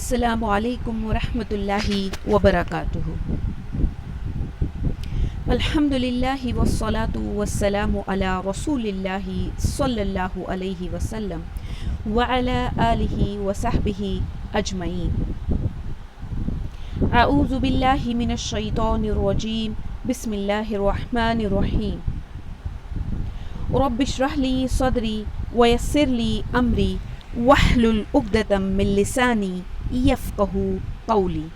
السلام علیکم ورحمۃ اللہ وبرکاتہ۔ الحمد للہ والصلاة والسلام علی رسول اللہ صلی اللہ علیہ وسلم وعلی آلہ وصحبہ اجمعین۔ اعوذ باللہ من الشیطان الرجیم، بسم اللہ الرحمن الرحیم۔ رب اشرح لی صدری ویسر لی امری واحلل عقدۃ من لسانی یفقہوا قولی۔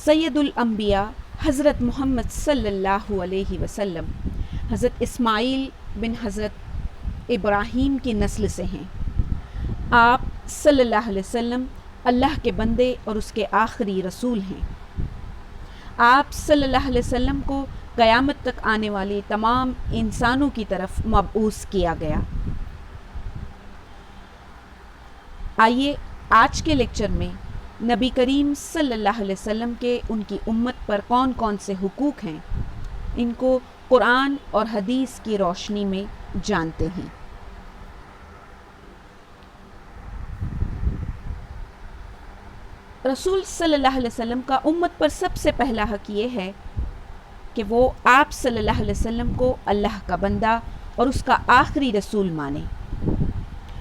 سید الانبیاء حضرت محمد صلی اللہ علیہ وسلم حضرت اسماعیل بن حضرت ابراہیم کی نسل سے ہیں۔ آپ صلی اللہ علیہ وسلم اللہ کے بندے اور اس کے آخری رسول ہیں۔ آپ صلی اللہ علیہ وسلم کو قیامت تک آنے والی تمام انسانوں کی طرف مبعوث کیا گیا۔ آئیے آج کے لیکچر میں نبی کریم صلی اللہ علیہ وسلم کے ان کی امت پر کون کون سے حقوق ہیں، ان کو قرآن اور حدیث کی روشنی میں جانتے ہیں۔ رسول صلی اللہ علیہ وسلم کا امت پر سب سے پہلا حق یہ ہے کہ وہ آپ صلی اللہ علیہ وسلم کو اللہ کا بندہ اور اس کا آخری رسول مانے،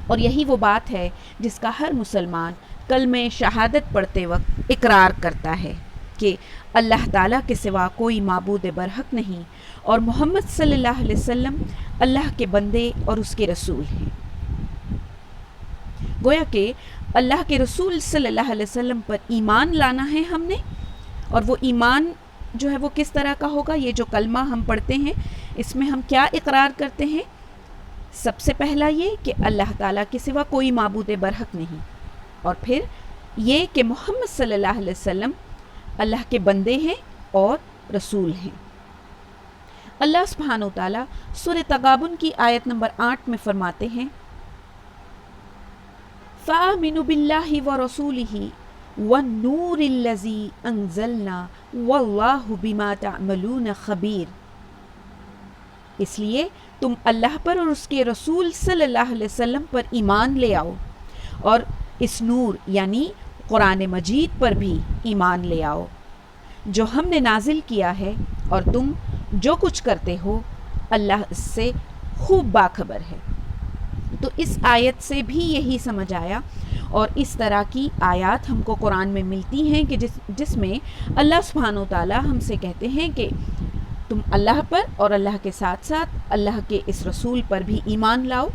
اور یہی وہ بات ہے جس کا ہر مسلمان کلمہ شہادت پڑھتے وقت اقرار کرتا ہے کہ اللہ تعالیٰ کے سوا کوئی معبود برحق نہیں اور محمد صلی اللہ علیہ وسلم اللہ کے بندے اور اس کے رسول ہیں۔ گویا کہ اللہ کے رسول صلی اللہ علیہ وسلم پر ایمان لانا ہے ہم نے، اور وہ ایمان جو ہے وہ کس طرح کا ہوگا؟ یہ جو کلمہ ہم پڑھتے ہیں اس میں ہم کیا اقرار کرتے ہیں؟ سب سے پہلا یہ کہ اللہ تعالیٰ کے سوا کوئی معبود برحق نہیں، اور پھر یہ کہ محمد صلی اللہ علیہ وسلم اللہ کے بندے ہیں اور رسول ہیں۔ اللہ سبحانہ وتعالیٰ سورہ تغابن کی آیت نمبر 8 میں فرماتے ہیں، فَآمِنُوا بِاللَّهِ وَرَسُولِهِ وَالنُّورِ الَّذِي أَنزَلْنَا وَاللَّهُ بِمَا تَعْمَلُونَ خَبِيرٌ۔ اس لیے تم اللہ پر اور اس کے رسول صلی اللہ علیہ وسلم پر ایمان لے آؤ، اور اس نور یعنی قرآن مجید پر بھی ایمان لے آؤ جو ہم نے نازل کیا ہے، اور تم جو کچھ کرتے ہو اللہ اس سے خوب باخبر ہے۔ تو اس آیت سے بھی یہی سمجھ آیا، اور اس طرح کی آیات ہم کو قرآن میں ملتی ہیں کہ جس میں اللہ سبحانہ و تعالیٰ ہم سے کہتے ہیں کہ تم اللہ پر اور اللہ کے ساتھ ساتھ اللہ کے اس رسول پر بھی ایمان لاؤ۔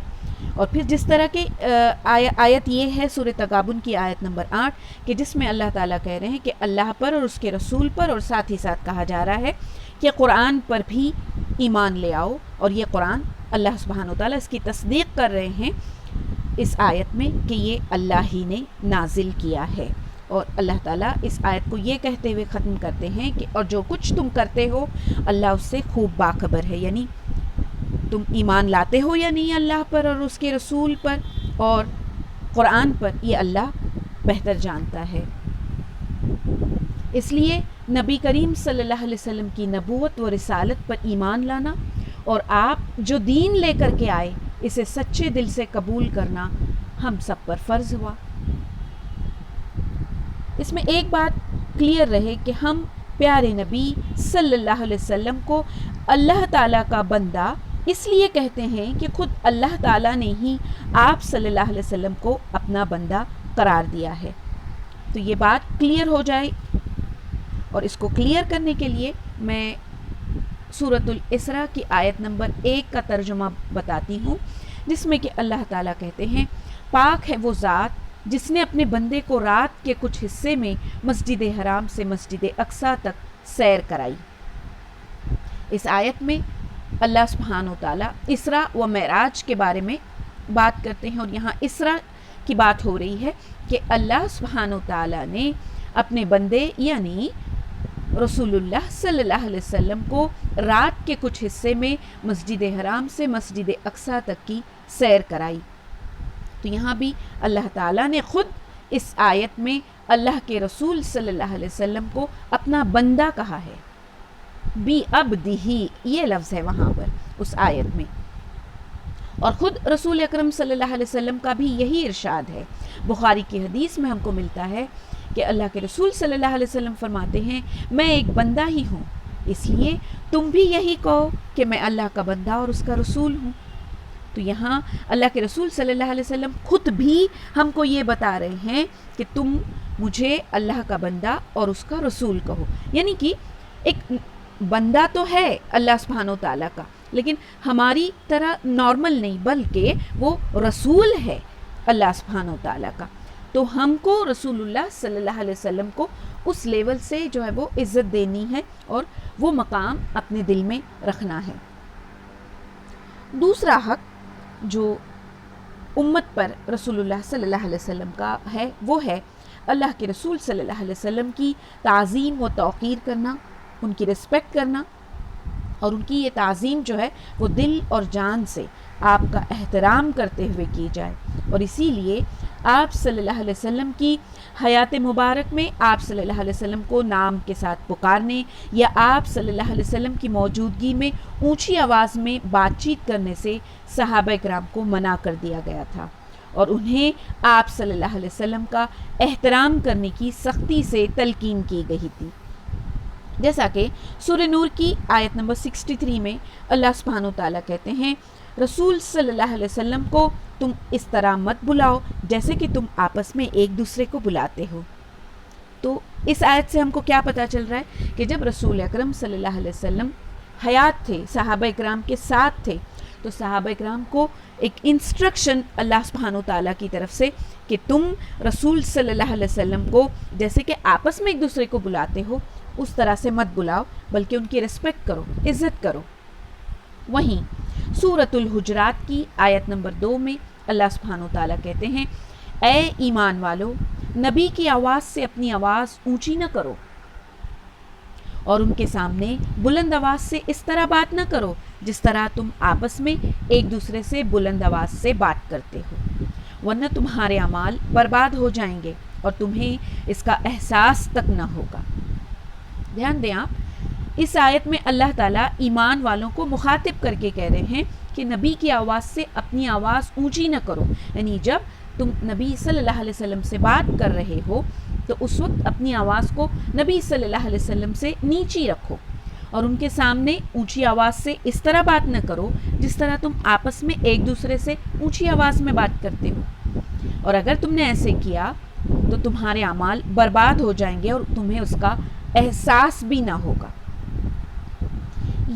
اور پھر جس طرح کے آیت یہ ہے سورہ تغابن کی آیت نمبر 8 کہ جس میں اللہ تعالیٰ کہہ رہے ہیں کہ اللہ پر اور اس کے رسول پر، اور ساتھ ہی ساتھ کہا جا رہا ہے کہ قرآن پر بھی ایمان لے آؤ، اور یہ قرآن اللہ سبحانہ وتعالیٰ اس کی تصدیق کر رہے ہیں اس آیت میں کہ یہ اللہ ہی نے نازل کیا ہے۔ اور اللہ تعالیٰ اس آیت کو یہ کہتے ہوئے ختم کرتے ہیں کہ اور جو کچھ تم کرتے ہو اللہ اس سے خوب باخبر ہے، یعنی تم ایمان لاتے ہو یا نہیں اللہ پر اور اس کے رسول پر اور قرآن پر، یہ اللہ بہتر جانتا ہے۔ اس لیے نبی کریم صلی اللہ علیہ وسلم کی نبوت و رسالت پر ایمان لانا اور آپ جو دین لے کر کے آئے اسے سچے دل سے قبول کرنا ہم سب پر فرض ہوا۔ اس میں ایک بات کلیئر رہے کہ ہم پیارے نبی صلی اللہ علیہ وسلم کو اللہ تعالیٰ کا بندہ اس لیے کہتے ہیں کہ خود اللہ تعالیٰ نے ہی آپ صلی اللہ علیہ وسلم کو اپنا بندہ قرار دیا ہے۔ تو یہ بات کلیئر ہو جائے، اور اس کو کلیئر کرنے کے لیے میں سورۃ الاسراء کی آیت نمبر 1 کا ترجمہ بتاتی ہوں، جس میں کہ اللہ تعالیٰ کہتے ہیں، پاک ہے وہ ذات جس نے اپنے بندے کو رات کے کچھ حصے میں مسجد حرام سے مسجد اقصیٰ تک سیر کرائی۔ اس آیت میں اللہ سبحانہ وتعالیٰ اسراء و معراج کے بارے میں بات کرتے ہیں، اور یہاں اسراء کی بات ہو رہی ہے کہ اللہ سبحانہ وتعالیٰ نے اپنے بندے یعنی رسول اللہ صلی اللہ علیہ وسلم کو رات کے کچھ حصے میں مسجد حرام سے مسجد اقصیٰ تک کی سیر کرائی۔ تو یہاں بھی اللہ تعالیٰ نے خود اس آیت میں اللہ کے رسول صلی اللہ علیہ وسلم کو اپنا بندہ کہا ہے، بی عبدہ، یہ لفظ ہے وہاں پر اس آیت میں۔ اور خود رسول اکرم صلی اللہ علیہ وسلم کا بھی یہی ارشاد ہے. بخاری کی حدیث میں ہم کو ملتا ہے کہ اللہ کے رسول صلی اللہ علیہ وسلم فرماتے ہیں میں ایک بندہ ہی ہوں، اس لیے تم بھی یہی کہو کہ میں اللہ کا بندہ اور اس کا رسول ہوں. تو یہاں اللہ کے رسول صلی اللہ علیہ وسلم خود بھی ہم کو یہ بتا رہے ہیں کہ تم مجھے اللہ کا بندہ اور اس کا رسول کہو. یعنی کہ ایک بندہ تو ہے اللہ سبحانہ و تعالیٰ کا، لیکن ہماری طرح نارمل نہیں، بلکہ وہ رسول ہے اللہ سبحانہ و تعالیٰ کا. تو ہم کو رسول اللہ صلی اللہ علیہ وسلم کو اس لیول سے جو ہے وہ عزت دینی ہے اور وہ مقام اپنے دل میں رکھنا ہے. دوسرا حق جو امت پر رسول اللہ صلی اللہ علیہ وسلم کا ہے وہ ہے اللہ کے رسول صلی اللہ علیہ وسلم کی تعظیم و توقیر کرنا، ان کی رسپیکٹ کرنا، اور ان کی یہ تعظیم جو ہے وہ دل اور جان سے آپ کا احترام کرتے ہوئے کی جائے. اور اسی لیے آپ صلی اللہ علیہ وسلم کی حیات مبارک میں آپ صلی اللہ علیہ وسلم کو نام کے ساتھ پکارنے یا آپ صلی اللہ علیہ وسلم کی موجودگی میں اونچی آواز میں بات چیت کرنے سے صحابہ کرام کو منع کر دیا گیا تھا، اور انہیں آپ صلی اللہ علیہ وسلم کا احترام کرنے کی سختی سے تلقین کی گئی تھی. جیسا کہ سورہ نور کی آیت نمبر 63 میں اللہ سبحانہ و تعالیٰ کہتے ہیں رسول صلی اللہ علیہ وسلم کو تم اس طرح مت بلاؤ جیسے کہ تم آپس میں ایک دوسرے کو بلاتے ہو. تو اس آیت سے ہم کو کیا پتہ چل رہا ہے کہ جب رسول اکرم صلی اللہ علیہ وسلم حیات تھے، صحابہ اکرام کے ساتھ تھے، تو صحابہ اکرام کو ایک انسٹرکشن اللہ سبحانہ و تعالیٰ کی طرف سے کہ تم رسول صلی اللہ علیہ وسلم کو جیسے کہ آپس میں ایک دوسرے کو بلاتے ہو اس طرح سے مت بلاؤ، بلکہ ان کی رسپیکٹ کرو، عزت کرو. وہیں سورۃ الحجرات کی آیت نمبر 2 میں اللہ سبحانہ و تعالیٰ کہتے ہیں اے ایمان والو، نبی کی آواز سے اپنی آواز اونچی نہ کرو اور ان کے سامنے بلند آواز سے اس طرح بات نہ کرو جس طرح تم آپس میں ایک دوسرے سے بلند آواز سے بات کرتے ہو، ورنہ تمہارے اعمال برباد ہو جائیں گے اور تمہیں اس کا احساس تک نہ ہوگا. دھیان دیں آپ، اس آیت میں اللہ تعالیٰ ایمان والوں کو مخاطب کر کے کہہ رہے ہیں کہ نبی کی آواز سے اپنی آواز اونچی نہ کرو. یعنی جب تم نبی صلی اللہ علیہ وسلم سے بات کر رہے ہو تو اس وقت اپنی آواز کو نبی صلی اللہ علیہ وسلم سے نیچی رکھو اور ان کے سامنے اونچی آواز سے اس طرح بات نہ کرو جس طرح تم آپس میں ایک دوسرے سے اونچی آواز میں بات کرتے ہو. اور اگر تم نے ایسے کیا تو تمہارے اعمال برباد ہو جائیں گے اور تمہیں اس کا احساس بھی نہ ہوگا.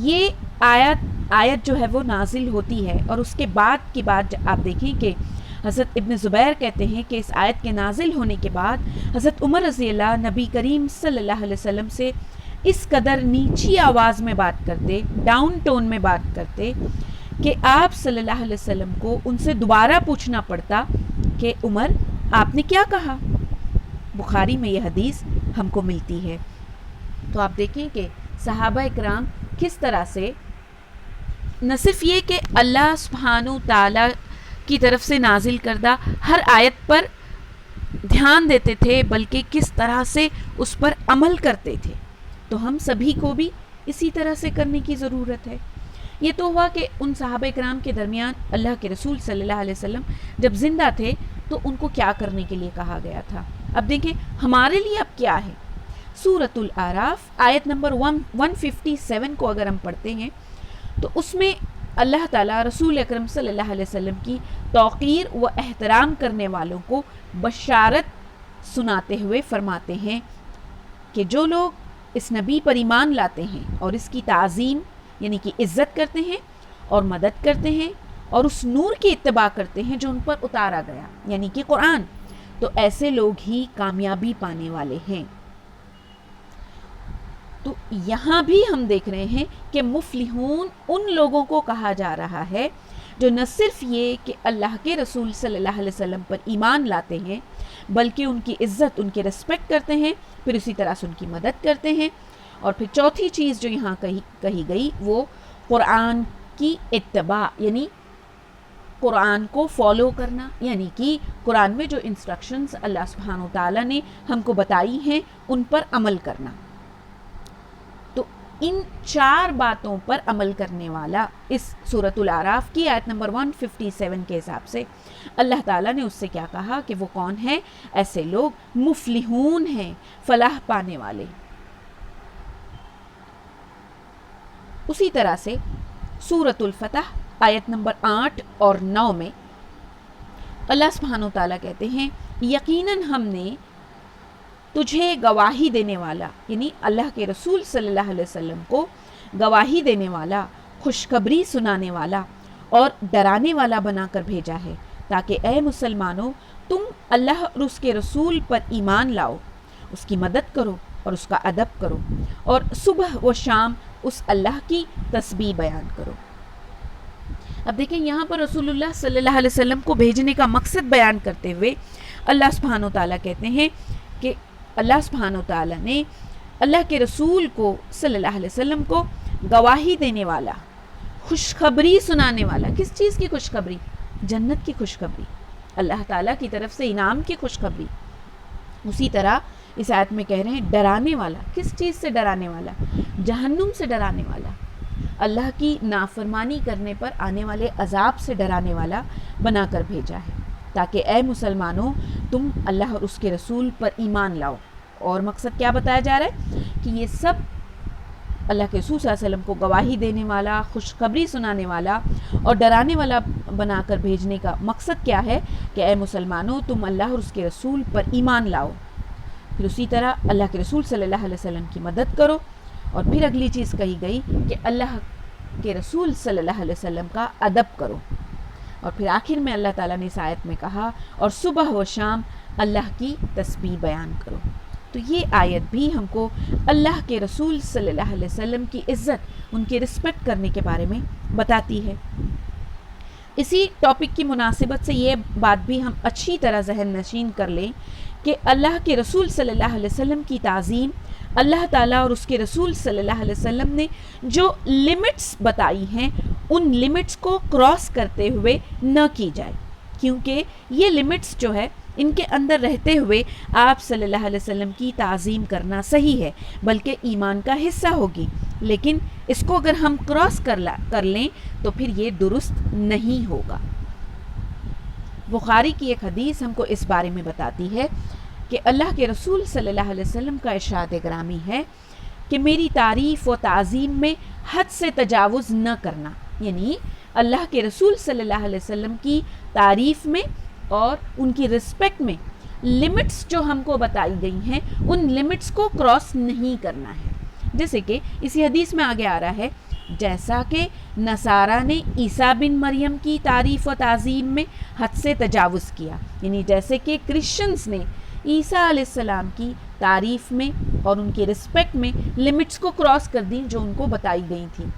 یہ آیت جو ہے وہ نازل ہوتی ہے اور اس کے بعد کی بات آپ دیکھیں کہ حضرت ابن زبیر کہتے ہیں کہ اس آیت کے نازل ہونے کے بعد حضرت عمر رضی اللہ نبی کریم صلی اللہ علیہ وسلم سے اس قدر نیچی آواز میں بات کرتے، ڈاؤن ٹون میں بات کرتے کہ آپ صلی اللہ علیہ وسلم کو ان سے دوبارہ پوچھنا پڑتا کہ عمر آپ نے کیا کہا. بخاری میں یہ حدیث ہم کو ملتی ہے. تو آپ دیکھیں کہ صحابہ اکرام کس طرح سے نہ صرف یہ کہ اللہ سبحانہ تعالیٰ کی طرف سے نازل کردہ ہر آیت پر دھیان دیتے تھے بلکہ کس طرح سے اس پر عمل کرتے تھے. تو ہم سبھی کو بھی اسی طرح سے کرنے کی ضرورت ہے. یہ تو ہوا کہ ان صحابہ کرام کے درمیان اللہ کے رسول صلی اللہ علیہ وسلم جب زندہ تھے تو ان کو کیا کرنے کے لیے کہا گیا تھا. اب دیکھیں ہمارے لیے اب کیا ہے. سورۃ الاعراف آیت نمبر 157 کو اگر ہم پڑھتے ہیں تو اس میں اللہ تعالیٰ رسول اکرم صلی اللہ علیہ وسلم کی توقیر و احترام کرنے والوں کو بشارت سناتے ہوئے فرماتے ہیں کہ جو لوگ اس نبی پر ایمان لاتے ہیں اور اس کی تعظیم یعنی کہ عزت کرتے ہیں اور مدد کرتے ہیں اور اس نور کی اتباع کرتے ہیں جو ان پر اتارا گیا یعنی کہ قرآن، تو ایسے لوگ ہی کامیابی پانے والے ہیں. تو یہاں بھی ہم دیکھ رہے ہیں کہ مفلحون ان لوگوں کو کہا جا رہا ہے جو نہ صرف یہ کہ اللہ کے رسول صلی اللہ علیہ وسلم پر ایمان لاتے ہیں بلکہ ان کی عزت، ان کی رسپیکٹ کرتے ہیں، پھر اسی طرح سے ان کی مدد کرتے ہیں. اور پھر چوتھی چیز جو یہاں کہی گئی وہ قرآن کی اتباع یعنی قرآن کو فالو کرنا، یعنی کہ قرآن میں جو انسٹرکشنز اللہ سبحانہ و تعالیٰ نے ہم کو بتائی ہیں ان پر عمل کرنا. تو ان 4 باتوں پر عمل کرنے والا. اس سورۃ الاعراف کی آیت نمبر 157 کے حساب سے اللہ تعالیٰ نے اس سے کیا کہا کہ وہ کون ہے؟ ایسے لوگ مفلحون ہیں، فلاح پانے والے. اسی طرح سے سورۃ الفتح آیت نمبر 8 اور 9 میں اللہ سبحانہ وتعالیٰ کہتے ہیں یقیناً ہم نے تجھے گواہی دینے والا، یعنی اللہ کے رسول صلی اللہ علیہ وسلم کو گواہی دینے والا، خوشخبری سنانے والا اور ڈرانے والا بنا کر بھیجا ہے تاکہ اے مسلمانوں تم اللہ اور اس کے رسول پر ایمان لاؤ، اس کی مدد کرو اور اس کا ادب کرو، اور صبح و شام اس اللہ کی تسبیح بیان کرو. اب دیکھیں یہاں پر رسول اللہ صلی اللہ علیہ وسلم کو بھیجنے کا مقصد بیان کرتے ہوئے اللہ سبحانہ وتعالیٰ کہتے ہیں کہ اللہ سبحانہ وتعالیٰ نے اللہ کے رسول کو صلی اللہ علیہ وسلم کو گواہی دینے والا، خوشخبری سنانے والا. کس چیز کی خوشخبری؟ جنت کی خوشخبری، اللہ تعالیٰ کی طرف سے انعام کی خوشخبری. اسی طرح اس آیت میں کہہ رہے ہیں ڈرانے والا. کس چیز سے ڈرانے والا؟ جہنم سے ڈرانے والا، اللہ کی نافرمانی کرنے پر آنے والے عذاب سے ڈرانے والا بنا کر بھیجا ہے تاکہ اے مسلمانوں تم اللہ اور اس کے رسول پر ایمان لاؤ. اور مقصد کیا بتایا جا رہا ہے کہ یہ سب اللہ کے رسول صلی اللہ علیہ وسلم کو گواہی دینے والا، خوشخبری سنانے والا اور ڈرانے والا بنا کر بھیجنے کا مقصد کیا ہے کہ اے مسلمانوں تم اللہ اور اس کے رسول پر ایمان لاؤ. پھر اسی طرح اللہ کے رسول صلی اللہ علیہ وسلم کی مدد کرو. اور پھر اگلی چیز کہی گئی کہ اللہ کے رسول صلی اللہ علیہ وسلم کا ادب کرو. اور پھر آخر میں اللہ تعالیٰ نے اس آیت میں کہا اور صبح و شام اللہ کی تسبیح بیان کرو. تو یہ آیت بھی ہم کو اللہ کے رسول صلی اللہ علیہ وسلم کی عزت، ان کی رسپیکٹ کرنے کے بارے میں بتاتی ہے. اسی ٹاپک کی مناسبت سے یہ بات بھی ہم اچھی طرح ذہن نشین کر لیں کہ اللہ کے رسول صلی اللہ علیہ وسلم کی تعظیم اللہ تعالیٰ اور اس کے رسول صلی اللہ علیہ وسلم نے جو لمٹس بتائی ہیں ان لمٹس کو کراس کرتے ہوئے نہ کی جائے، کیونکہ یہ لمٹس جو ہے ان کے اندر رہتے ہوئے آپ صلی اللہ علیہ وسلم کی تعظیم کرنا صحیح ہے، بلکہ ایمان کا حصہ ہوگی. لیکن اس کو اگر ہم کراس کر لیں تو پھر یہ درست نہیں ہوگا. بخاری کی ایک حدیث ہم کو اس بارے میں بتاتی ہے کہ اللہ کے رسول صلی اللہ علیہ وسلم کا ارشاد گرامی ہے کہ میری تعریف و تعظیم میں حد سے تجاوز نہ کرنا. یعنی اللہ کے رسول صلی اللہ علیہ وسلم کی تعریف میں اور ان کی رسپیکٹ میں لمٹس جو ہم کو بتائی گئی ہیں ان لمٹس کو کراس نہیں کرنا ہے. جیسے کہ اسی حدیث میں آگے آ رہا ہے جیسا کہ نصارہ نے عیسیٰ بن مریم کی تعریف و تعظیم میں حد سے تجاوز کیا، یعنی جیسے کہ کرسچنز نے عیسیٰ علیہ السلام کی تعریف میں اور ان کی رسپیکٹ میں لمٹس کو کراس کر دیں جو ان کو بتائی گئی تھیں.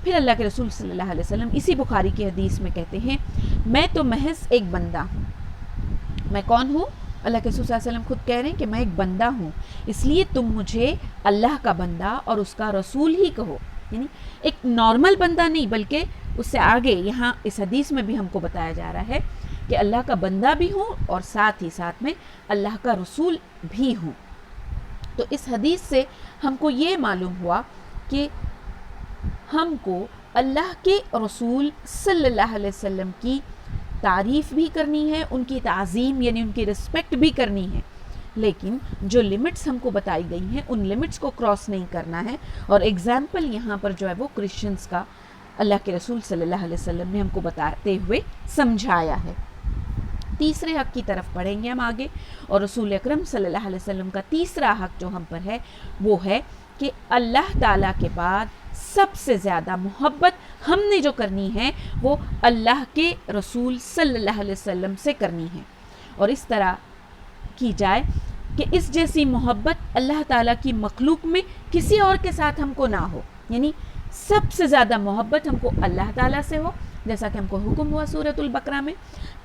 پھر اللہ کے رسول صلی اللہ علیہ وسلم اسی بخاری کی حدیث میں کہتے ہیں میں تو محض ایک بندہ ہوں. میں کون ہوں؟ اللہ کے رسول صلی اللہ علیہ وسلم خود کہہ رہے ہیں کہ میں ایک بندہ ہوں، اس لیے تم مجھے اللہ کا بندہ اور اس کا رسول ہی کہو. یعنی ایک نارمل بندہ نہیں، بلکہ اس سے آگے یہاں اس حدیث میں بھی ہم کو بتایا جا رہا ہے کہ اللہ کا بندہ بھی ہوں اور ساتھ ہی ساتھ میں اللہ کا رسول بھی ہوں. تو اس حدیث سے ہم کو یہ معلوم ہوا کہ ہم کو اللہ کے رسول صلی اللہ علیہ وسلم کی تعریف بھی کرنی ہے، ان کی تعظیم یعنی ان کی رسپیکٹ بھی کرنی ہے، لیکن جو لمٹس ہم کو بتائی گئی ہیں ان لمٹس کو کراس نہیں کرنا ہے. اور ایگزامپل یہاں پر جو ہے وہ کرسچنز کا اللہ کے رسول صلی اللہ علیہ وسلم نے ہم کو بتاتے ہوئے سمجھایا ہے. تیسرے حق کی طرف پڑھیں گے ہم آگے، اور رسول اکرم صلی اللہ علیہ وسلم کا تیسرا حق جو ہم پر ہے وہ ہے کہ اللہ تعالیٰ کے بعد سب سے زیادہ محبت ہم نے جو کرنی ہے وہ اللہ کے رسول صلی اللہ علیہ وسلم سے کرنی ہے. اور اس طرح کی جائے کہ اس جیسی محبت اللہ تعالیٰ کی مخلوق میں کسی اور کے ساتھ ہم کو نہ ہو. یعنی سب سے زیادہ محبت ہم کو اللہ تعالیٰ سے ہو، جیسا کہ ہم کو حکم ہوا سورۃ البقرہ میں.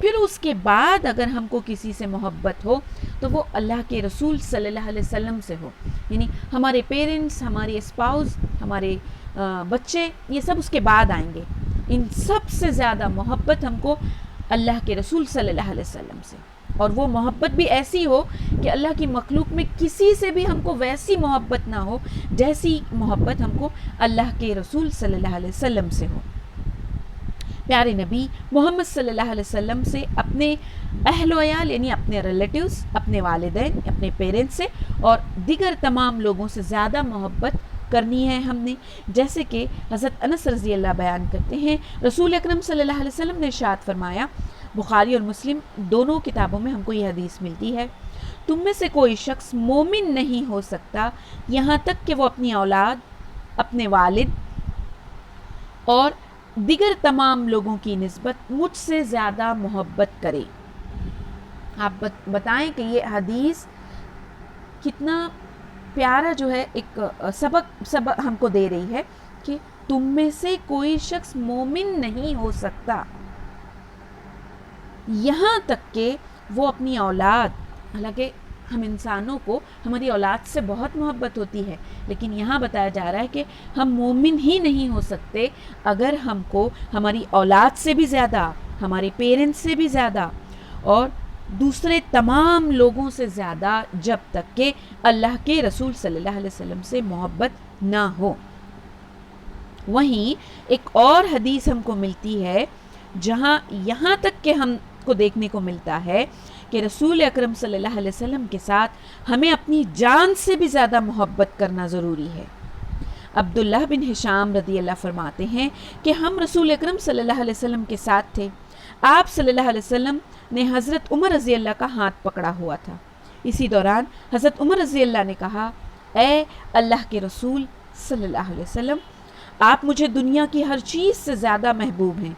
پھر اس کے بعد اگر ہم کو کسی سے محبت ہو تو وہ اللہ کے رسول صلی اللہ علیہ وسلم سے ہو. یعنی ہمارے پیرنٹس، ہمارے اسپاؤس، ہمارے بچے، یہ سب اس کے بعد آئیں گے. ان سب سے زیادہ محبت ہم کو اللہ کے رسول صلی اللہ علیہ وسلم سے. اور وہ محبت بھی ایسی ہو کہ اللہ کی مخلوق میں کسی سے بھی ہم کو ویسی محبت نہ ہو جیسی محبت ہم کو اللہ کے رسول صلی اللہ علیہ وسلم سے ہو۔ پیارے نبی محمد صلی اللہ علیہ وسلم سے اپنے اہل و عیال یعنی اپنے ریلیٹیوز، اپنے والدین، اپنے پیرنٹس سے اور دیگر تمام لوگوں سے زیادہ محبت کرنی ہے ہم نے، جیسے کہ حضرت انس رضی اللہ بیان کرتے ہیں، رسول اکرم صلی اللہ علیہ وسلم نے ارشاد فرمایا، بخاری اور مسلم دونوں کتابوں میں ہم کو یہ حدیث ملتی ہے، تم میں سے کوئی شخص مومن نہیں ہو سکتا یہاں تک کہ وہ اپنی اولاد، اپنے والد اور دیگر تمام لوگوں کی نسبت مجھ سے زیادہ محبت کرے۔ آپ بتائیں کہ یہ حدیث کتنا پیارا جو ہے ایک سبق ہم کو دے رہی ہے کہ تم میں سے کوئی شخص مومن نہیں ہو سکتا یہاں تک کہ وہ اپنی اولاد، حالانکہ ہم انسانوں کو ہماری اولاد سے بہت محبت ہوتی ہے، لیکن یہاں بتایا جا رہا ہے کہ ہم مومن ہی نہیں ہو سکتے اگر ہم کو ہماری اولاد سے بھی زیادہ، ہمارے پیرنٹس سے بھی زیادہ اور دوسرے تمام لوگوں سے زیادہ جب تک کہ اللہ کے رسول صلی اللہ علیہ وسلم سے محبت نہ ہو۔ وہیں ایک اور حدیث ہم کو ملتی ہے جہاں یہاں تک کہ ہم کو دیکھنے کو ملتا ہے کہ رسول اکرم صلی اللہ علیہ وسلم کے ساتھ ہمیں اپنی جان سے بھی زیادہ محبت کرنا ضروری ہے۔ عبداللہ بن ہشام رضی اللہ فرماتے ہیں کہ ہم رسول اکرم صلی اللہ علیہ وسلم کے ساتھ تھے، آپ صلی اللہ علیہ وسلم نے حضرت عمر رضی اللہ کا ہاتھ پکڑا ہوا تھا، اسی دوران حضرت عمر رضی اللہ نے کہا، اے اللہ کے رسول صلی اللہ علیہ وسلم، آپ مجھے دنیا کی ہر چیز سے زیادہ محبوب ہیں،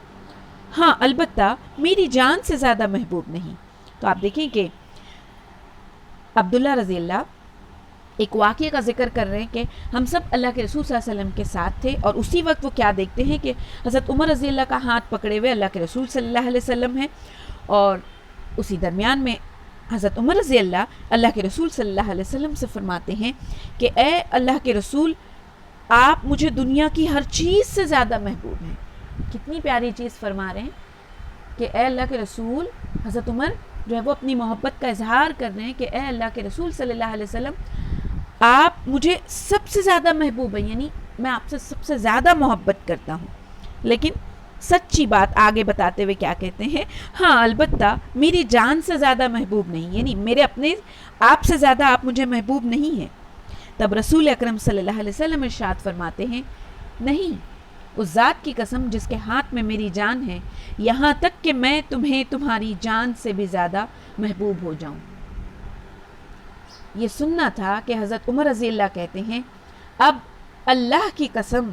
ہاں البتہ میری جان سے زیادہ محبوب نہیں۔ تو آپ دیکھیں کہ عبداللہ رضی اللہ ایک واقعے کا ذکر کر رہے ہیں کہ ہم سب اللہ کے رسول صلی اللہ علیہ وسلم کے ساتھ تھے، اور اسی وقت وہ کیا دیکھتے ہیں کہ حضرت عمر رضی اللہ کا ہاتھ پکڑے ہوئے اللہ کے رسول صلی اللہ علیہ وسلم ہیں، اور اسی درمیان میں حضرت عمر رضی اللہ کے رسول صلی اللہ علیہ وسلم سے فرماتے ہیں کہ اے اللہ کے رسول، آپ مجھے دنیا کی ہر چیز سے زیادہ محبوب ہیں۔ کتنی پیاری چیز فرما رہے ہیں کہ اے اللہ کے رسول، حضرت عمر جو ہے وہ اپنی محبت کا اظہار کر رہے ہیں کہ اے اللہ کے رسول صلی اللہ علیہ وسلم، آپ مجھے سب سے زیادہ محبوب ہیں، یعنی میں آپ سے سب سے زیادہ محبت کرتا ہوں۔ لیکن سچی بات آگے بتاتے ہوئے کیا کہتے ہیں، ہاں البتہ میری جان سے زیادہ محبوب نہیں، یعنی میرے اپنے آپ سے زیادہ آپ مجھے محبوب نہیں ہیں۔ تب رسول اکرم صلی اللہ علیہ وسلم ارشاد فرماتے ہیں، نہیں، اس ذات کی قسم جس کے ہاتھ میں میری جان ہے، یہاں تک کہ میں تمہیں تمہاری جان سے بھی زیادہ محبوب ہو جاؤں۔ یہ سننا تھا کہ حضرت عمر رضی اللہ کہتے ہیں، اب اللہ کی قسم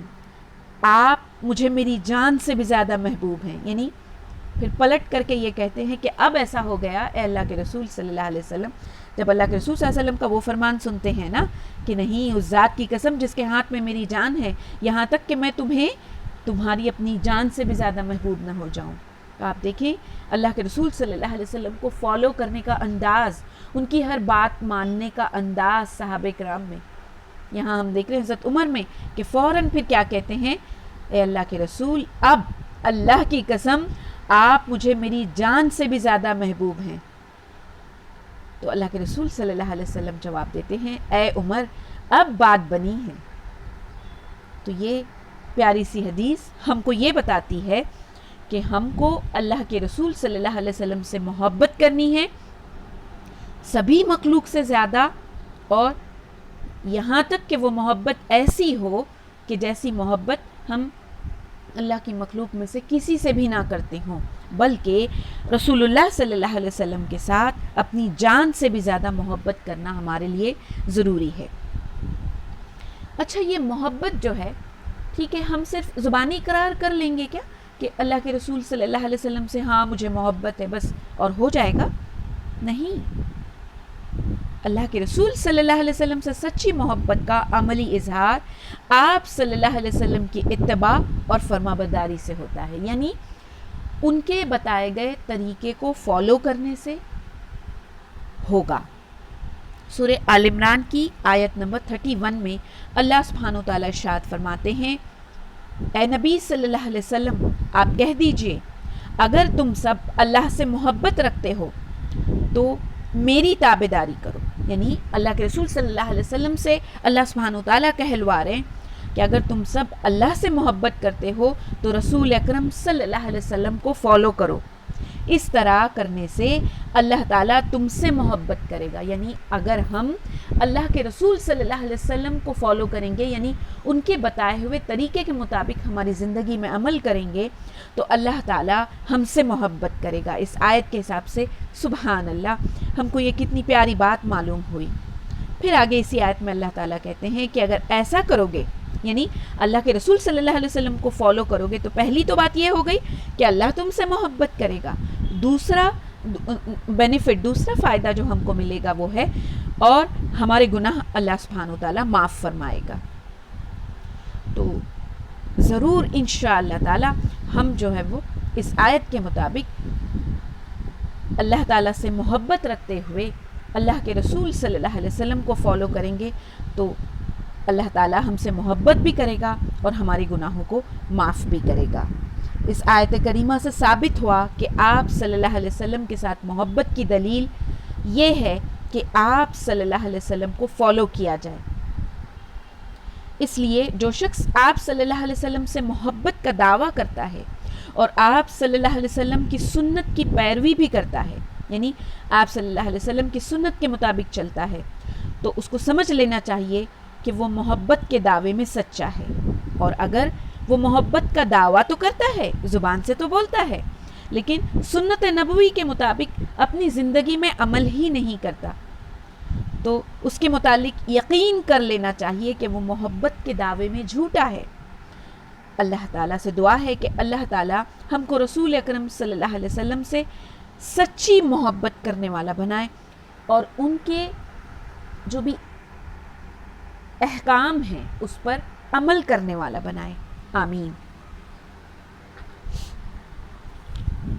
آپ مجھے میری جان سے بھی زیادہ محبوب ہیں، یعنی پھر پلٹ کر کے یہ کہتے ہیں کہ اب ایسا ہو گیا اے اللہ کے رسول صلی اللہ علیہ وسلم، جب اللہ کے رسول صلی اللہ علیہ وسلم کا وہ فرمان سنتے ہیں نا کہ نہیں، اس ذات کی قسم جس کے ہاتھ میں میری جان ہے، یہاں تک کہ میں تمہیں تمہاری اپنی جان سے بھی زیادہ محبوب نہ ہو جاؤں۔ تو آپ دیکھیں اللہ کے رسول صلی اللہ علیہ وسلم کو فالو کرنے کا انداز، ان کی ہر بات ماننے کا انداز صحابہ کرام میں، یہاں ہم دیکھ رہے ہیں حضرت عمر میں کہ فوراً پھر کیا کہتے ہیں، اے اللہ کے رسول، اب اللہ کی قسم آپ مجھے میری جان سے بھی زیادہ محبوب ہیں۔ تو اللہ کے رسول صلی اللہ علیہ وسلم جواب دیتے ہیں، اے عمر، اب بات بنی ہے۔ تو یہ پیاری سی حدیث ہم کو یہ بتاتی ہے کہ ہم کو اللہ کے رسول صلی اللہ علیہ وسلم سے محبت کرنی ہے سبھی مخلوق سے زیادہ، اور یہاں تک کہ وہ محبت ایسی ہو کہ جیسی محبت ہم اللہ کی مخلوق میں سے کسی سے بھی نہ کرتے ہوں، بلکہ رسول اللہ صلی اللہ علیہ وسلم کے ساتھ اپنی جان سے بھی زیادہ محبت کرنا ہمارے لیے ضروری ہے۔ اچھا، یہ محبت جو ہے، ٹھیک ہے، ہم صرف زبانی اقرار کر لیں گے کیا کہ اللہ کے رسول صلی اللہ علیہ وسلم سے ہاں مجھے محبت ہے بس اور ہو جائے گا؟ نہیں، اللہ کے رسول صلی اللہ علیہ وسلم سے سچی محبت کا عملی اظہار آپ صلی اللہ علیہ وسلم کی اتباع اور فرما برداری سے ہوتا ہے، یعنی ان کے بتائے گئے طریقے کو فالو کرنے سے ہوگا۔ سورہ آل عمران کی آیت نمبر 31 میں اللہ سبحانہ وتعالی ارشاد فرماتے ہیں، اے نبی صلی اللہ علیہ وسلم، آپ کہہ دیجئے اگر تم سب اللہ سے محبت رکھتے ہو تو میری تابعداری کرو. یعنی اللہ کے رسول صلی اللہ علیہ وسلم سے اللہ سبحانہ وتعالیٰ کہلوا رہے ہیں کہ اگر تم سب اللہ سے محبت کرتے ہو تو رسول اکرم صلی اللہ علیہ وسلم کو فالو کرو. اس طرح کرنے سے اللہ تعالیٰ تم سے محبت کرے گا. یعنی اگر ہم اللہ کے رسول صلی اللہ علیہ وسلم کو فالو کریں گے، یعنی ان کے بتائے ہوئے طریقے کے مطابق ہماری زندگی میں عمل کریں گے، تو اللہ تعالیٰ ہم سے محبت کرے گا. اس آیت کے حساب سے سبحان اللہ، ہم کو یہ کتنی پیاری بات معلوم ہوئی. پھر آگے اسی آیت میں اللہ تعالیٰ کہتے ہیں کہ اگر ایسا کرو گے، یعنی اللہ کے رسول صلی اللہ علیہ وسلم کو فالو کرو گے، تو پہلی تو بات یہ ہو گئی کہ اللہ تم سے محبت کرے گا. دوسرا بینیفٹ، دوسرا فائدہ جو ہم کو ملے گا وہ ہے اور ہمارے گناہ اللہ سبحانہ وتعالیٰ معاف فرمائے گا. تو ضرور انشاءاللہ تعالیٰ ہم جو ہے وہ اس آیت کے مطابق اللہ تعالیٰ سے محبت رکھتے ہوئے اللہ کے رسول صلی اللہ علیہ وسلم کو فالو کریں گے تو اللہ تعالیٰ ہم سے محبت بھی کرے گا اور ہمارے گناہوں کو معاف بھی کرے گا. اس آیت کریمہ سے ثابت ہوا کہ آپ صلی اللہ علیہ وسلم کے ساتھ محبت کی دلیل یہ ہے کہ آپ صلی اللہ علیہ وسلم کو فالو کیا جائے. اس لیے جو شخص آپ صلی اللہ علیہ وسلم سے محبت کا دعویٰ کرتا ہے اور آپ صلی اللہ علیہ وسلم کی سنت کی پیروی بھی کرتا ہے، یعنی آپ صلی اللہ علیہ وسلم کی سنت کے مطابق چلتا ہے، تو اس کو سمجھ لینا چاہیے کہ وہ محبت کے دعوے میں سچا ہے. اور اگر وہ محبت کا دعویٰ تو کرتا ہے، زبان سے تو بولتا ہے، لیکن سنت نبوی کے مطابق اپنی زندگی میں عمل ہی نہیں کرتا، تو اس کے متعلق یقین کر لینا چاہیے کہ وہ محبت کے دعوے میں جھوٹا ہے. اللہ تعالیٰ سے دعا ہے کہ اللہ تعالیٰ ہم کو رسول اکرم صلی اللہ علیہ وسلم سے سچی محبت کرنے والا بنائے اور ان کے جو بھی احکام ہیں اس پر عمل کرنے والا بنائے. آمین.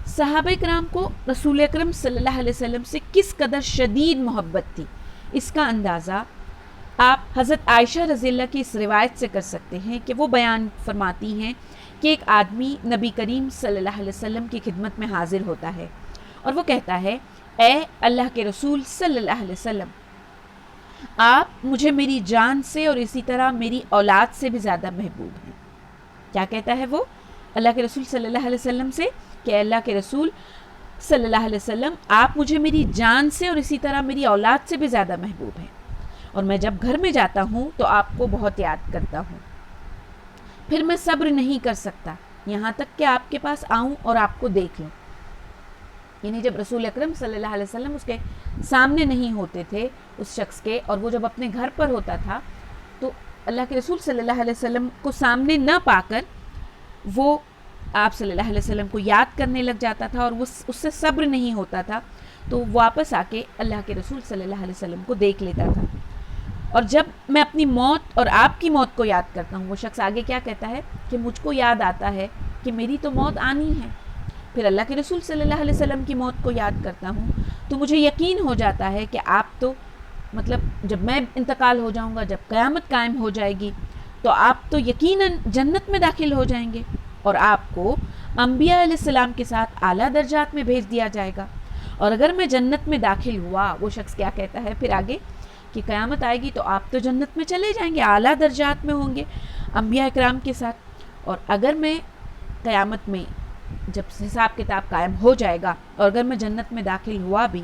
صحابہ کرام کو رسول اکرم صلی اللہ علیہ وسلم سے کس قدر شدید محبت تھی، اس کا اندازہ آپ حضرت عائشہ رضی اللہ کی اس روایت سے کر سکتے ہیں کہ وہ بیان فرماتی ہیں کہ ایک آدمی نبی کریم صلی اللہ علیہ وسلم کی خدمت میں حاضر ہوتا ہے اور وہ کہتا ہے، اے اللہ کے رسول صلی اللہ علیہ وسلم، آپ مجھے میری جان سے اور اسی طرح میری اولاد سے بھی زیادہ محبوب ہیں. کیا کہتا ہے وہ اللہ کے رسول صلی اللہ علیہ وسلم سے کہ اللہ کے رسول صلی اللہ علیہ وسلم، آپ مجھے میری جان سے اور اسی طرح میری اولاد سے بھی زیادہ محبوب ہیں، اور میں جب گھر میں جاتا ہوں تو آپ کو بہت یاد کرتا ہوں، پھر میں صبر نہیں کر سکتا یہاں تک کہ آپ کے پاس آؤں اور آپ کو دیکھ لوں. یعنی جب رسول اکرم صلی اللہ علیہ وسلم اس کے سامنے نہیں ہوتے تھے اس شخص کے، اور وہ جب اپنے گھر پر ہوتا تھا تو اللہ کے رسول صلی اللہ علیہ وسلم کو سامنے نہ پا کر وہ آپ صلی اللہ علیہ وسلم کو یاد کرنے لگ جاتا تھا اور وہ اس سے صبر نہیں ہوتا تھا، تو واپس آ کے اللہ کے رسول صلی اللہ علیہ وسلم کو دیکھ لیتا تھا. اور جب میں اپنی موت اور آپ کی موت کو یاد کرتا ہوں، وہ شخص آگے کیا کہتا ہے کہ مجھ کو یاد آتا ہے کہ میری تو موت آنی ہے. پھر اللہ کے رسول صلی اللہ علیہ وسلم کی موت کو یاد کرتا ہوں تو مجھے یقین ہو جاتا ہے کہ آپ تو مطلب جب میں انتقال ہو جاؤں گا، جب قیامت قائم ہو جائے گی تو آپ تو یقیناً جنت میں داخل ہو جائیں گے اور آپ کو انبیاء علیہ السلام کے ساتھ اعلیٰ درجات میں بھیج دیا جائے گا. اور اگر میں جنت میں داخل ہوا، وہ شخص کیا کہتا ہے پھر آگے کہ قیامت آئے گی تو آپ تو جنت میں چلے جائیں گے، اعلیٰ درجات میں ہوں گے انبیاء اکرام کے ساتھ. اور اگر میں قیامت میں جب حساب کتاب قائم ہو جائے گا اور اگر میں جنت میں داخل ہوا بھی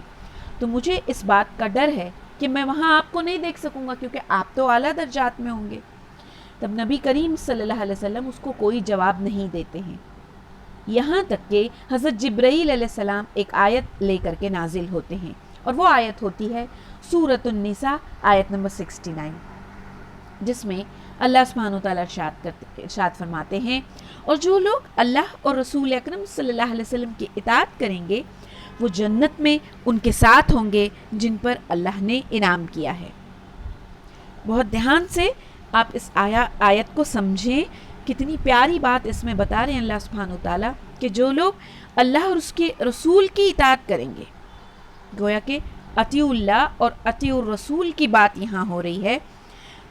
تو مجھے اس بات کا ڈر ہے کہ میں وہاں آپ کو نہیں دیکھ سکوں گا کیونکہ آپ تو اعلیٰ درجات میں ہوں گے. تب نبی کریم صلی اللہ علیہ وسلم اس کو کوئی جواب نہیں دیتے ہیں، یہاں تک کہ حضرت جبرائیل علیہ السلام ایک آیت لے کر کے نازل ہوتے ہیں، اور وہ آیت ہوتی ہے سورۃ النساء آیت نمبر 69، جس میں اللہ سبحانہ وتعالیٰ ارشاد فرماتے ہیں، اور جو لوگ اللہ اور رسول اکرم صلی اللہ علیہ وسلم کی اطاعت کریں گے وہ جنت میں ان کے ساتھ ہوں گے جن پر اللہ نے انعام کیا ہے. بہت دھیان سے آپ اس آیت کو سمجھیں، کتنی پیاری بات اس میں بتا رہے ہیں اللہ سبحانہ وتعالیٰ کہ جو لوگ اللہ اور اس کے رسول کی اطاعت کریں گے، گویا کہ اطیعوا اللہ اور اطیعوا الرسول کی بات یہاں ہو رہی ہے،